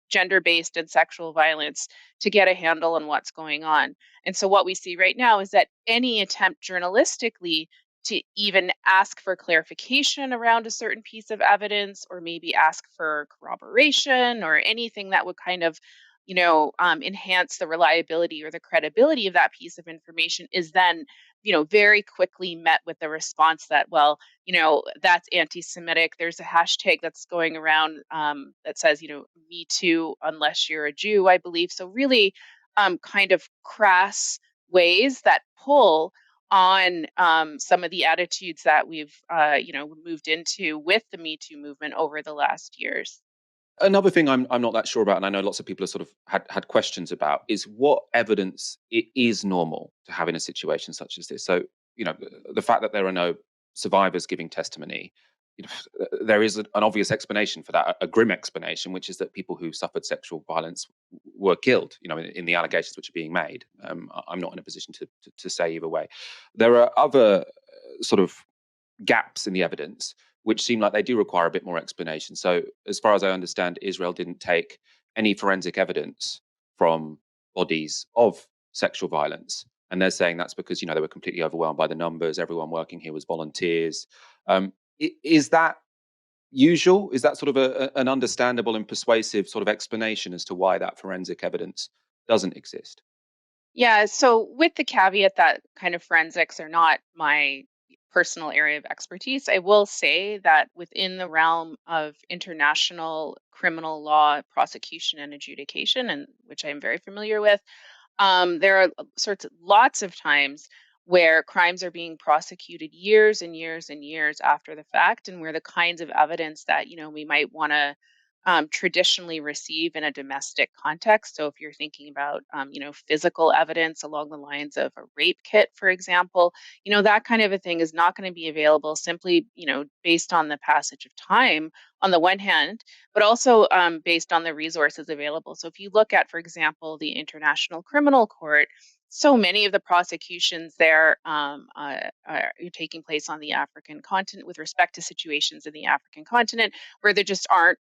gender-based and sexual violence to get a handle on what's going on. And so what we see right now is that any attempt journalistically to even ask for clarification around a certain piece of evidence, or maybe ask for corroboration or anything that would kind of, enhance the reliability or the credibility of that piece of information, is then, very quickly met with the response that, well, that's anti-Semitic. There's a hashtag that's going around that says, Me Too, unless you're a Jew, I believe. So really kind of crass ways that pull on some of the attitudes that we've, moved into with the Me Too movement over the last years. Another thing I'm not that sure about, and I know lots of people have sort of had questions about, is what evidence it is normal to have in a situation such as this. So, the fact that there are no survivors giving testimony, there is an obvious explanation for that, a grim explanation, which is that people who suffered sexual violence were killed, in the allegations which are being made. I'm not in a position to say either way. There are other sort of gaps in the evidence which seem like they do require a bit more explanation. So as far as I understand, Israel didn't take any forensic evidence from bodies of sexual violence. And they're saying that's because, they were completely overwhelmed by the numbers. Everyone working here was volunteers. Is that usual? Is that sort of an understandable and persuasive sort of explanation as to why that forensic evidence doesn't exist? Yeah, so with the caveat that kind of forensics are not my personal area of expertise, I will say that within the realm of international criminal law prosecution and adjudication, and which I'm very familiar with, there are lots of times where crimes are being prosecuted years and years and years after the fact, and where the kinds of evidence that we might want to traditionally receive in a domestic context. So if you're thinking about physical evidence along the lines of a rape kit, for example, that kind of a thing is not going to be available simply based on the passage of time on the one hand, but also based on the resources available. So if you look at, for example, the International Criminal Court, so many of the prosecutions there are taking place on the African continent with respect to situations in the African continent where there just aren't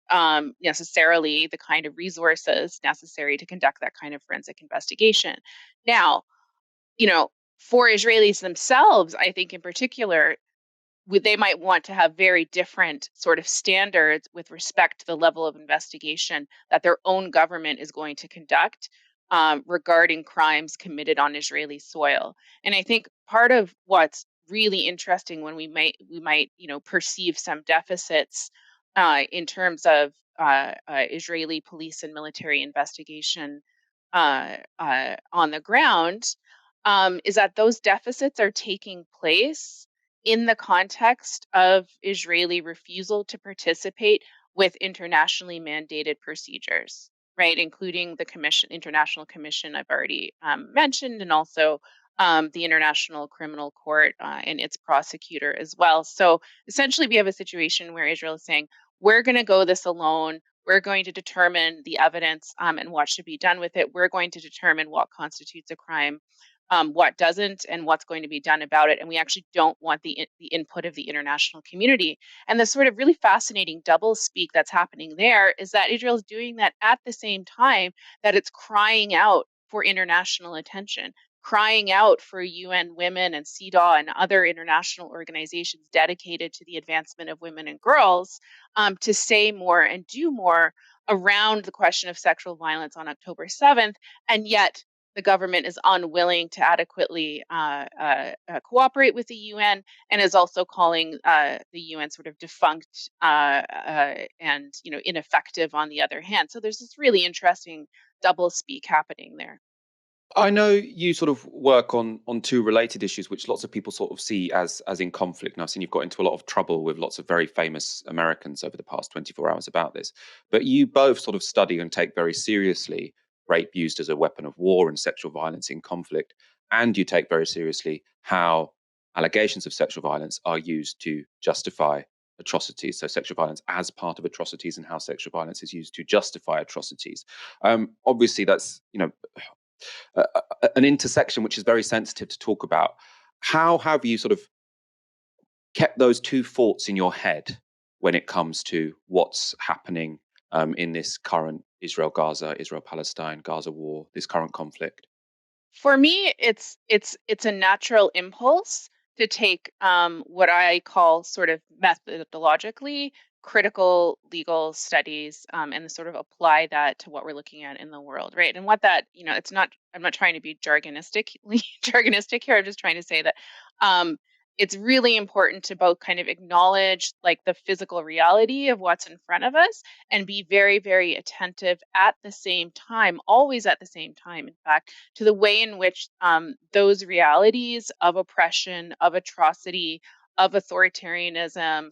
necessarily the kind of resources necessary to conduct that kind of forensic investigation. Now, for Israelis themselves, I think in particular, they might want to have very different sort of standards with respect to the level of investigation that their own government is going to conduct regarding crimes committed on Israeli soil. And I think part of what's really interesting when we might perceive some deficits in terms of Israeli police and military investigation on the ground is that those deficits are taking place in the context of Israeli refusal to participate with internationally mandated procedures, right, including the International Commission I've already mentioned, and also the International Criminal Court and its prosecutor as well. So essentially, we have a situation where Israel is saying, we're going to go this alone. We're going to determine the evidence and what should be done with it. We're going to determine what constitutes a crime, what doesn't, and what's going to be done about it. And we actually don't want the input of the international community. And the sort of really fascinating double speak that's happening there is that Israel is doing that at the same time that it's crying out for international attention, crying out for UN Women and CEDAW and other international organizations dedicated to the advancement of women and girls to say more and do more around the question of sexual violence on October 7th. And yet, the government is unwilling to adequately cooperate with the UN, and is also calling the UN sort of defunct and ineffective on the other hand. So there's this really interesting double speak happening there. I know you sort of work on two related issues, which lots of people sort of see as in conflict. And I've seen you've got into a lot of trouble with lots of very famous Americans over the past 24 hours about this. But you both sort of study and take very seriously rape used as a weapon of war and sexual violence in conflict. And you take very seriously how allegations of sexual violence are used to justify atrocities. So sexual violence as part of atrocities, and how sexual violence is used to justify atrocities. Obviously, that's, an intersection which is very sensitive to talk about. How have you sort of kept those two thoughts in your head when it comes to what's happening in this current Israel-Gaza, Israel-Palestine, Gaza war, this current conflict? For me, it's a natural impulse to take what I call sort of methodologically critical legal studies and sort of apply that to what we're looking at in the world, right? And what that, it's not, I'm not trying to be jargonistic here. I'm just trying to say that it's really important to both kind of acknowledge like the physical reality of what's in front of us and be very, very attentive at the same time, always at the same time, in fact, to the way in which those realities of oppression, of atrocity, of authoritarianism,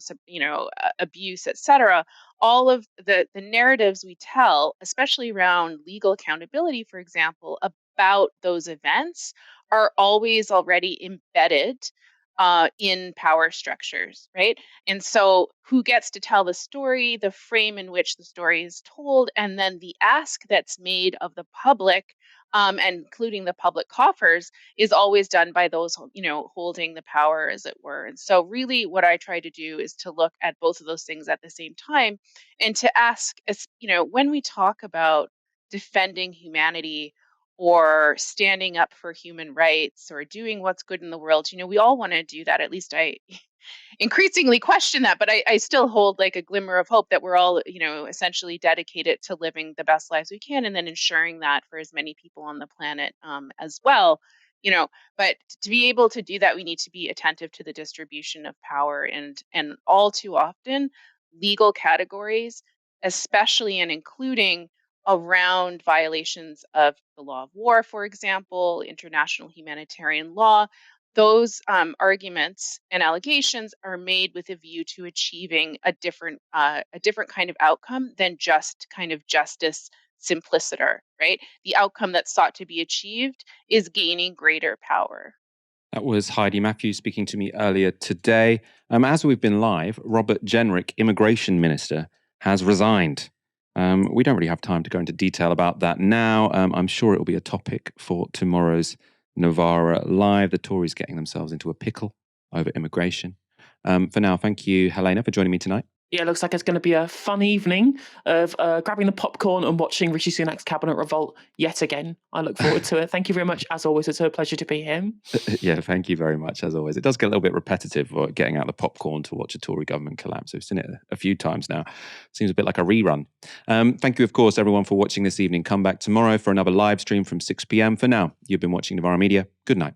abuse, etc., all of the narratives we tell, especially around legal accountability, for example, about those events are always already embedded in power structures, right? And so who gets to tell the story, the frame in which the story is told, and then the ask that's made of the public, and including the public coffers, is always done by those, holding the power, as it were. And so really what I try to do is to look at both of those things at the same time and to ask, when we talk about defending humanity or standing up for human rights or doing what's good in the world, we all want to do that. At least I increasingly question that, but I still hold like a glimmer of hope that we're all, essentially dedicated to living the best lives we can and then ensuring that for as many people on the planet as well. But to be able to do that, we need to be attentive to the distribution of power, and all too often legal categories, especially and including around violations of the law of war, for example, international humanitarian law. Those arguments and allegations are made with a view to achieving a different kind of outcome than just kind of justice simpliciter, right? The outcome that's sought to be achieved is gaining greater power. That was Heidi Matthews speaking to me earlier today. As we've been live, Robert Jenrick, Immigration Minister, has resigned. We don't really have time to go into detail about that now. I'm sure it will be a topic for tomorrow's Novara Live. The Tories getting themselves into a pickle over immigration. For now, thank you, Helena, for joining me tonight. Yeah, it looks like it's going to be a fun evening of grabbing the popcorn and watching Rishi Sunak's cabinet revolt yet again. I look forward to it. Thank you very much, as always. It's a pleasure to be here. Yeah, thank you very much, as always. It does get a little bit repetitive, getting out the popcorn to watch a Tory government collapse. We've seen it a few times now. Seems a bit like a rerun. Thank you, of course, everyone, for watching this evening. Come back tomorrow for another live stream from 6 p.m. For now, you've been watching Novara Media. Good night.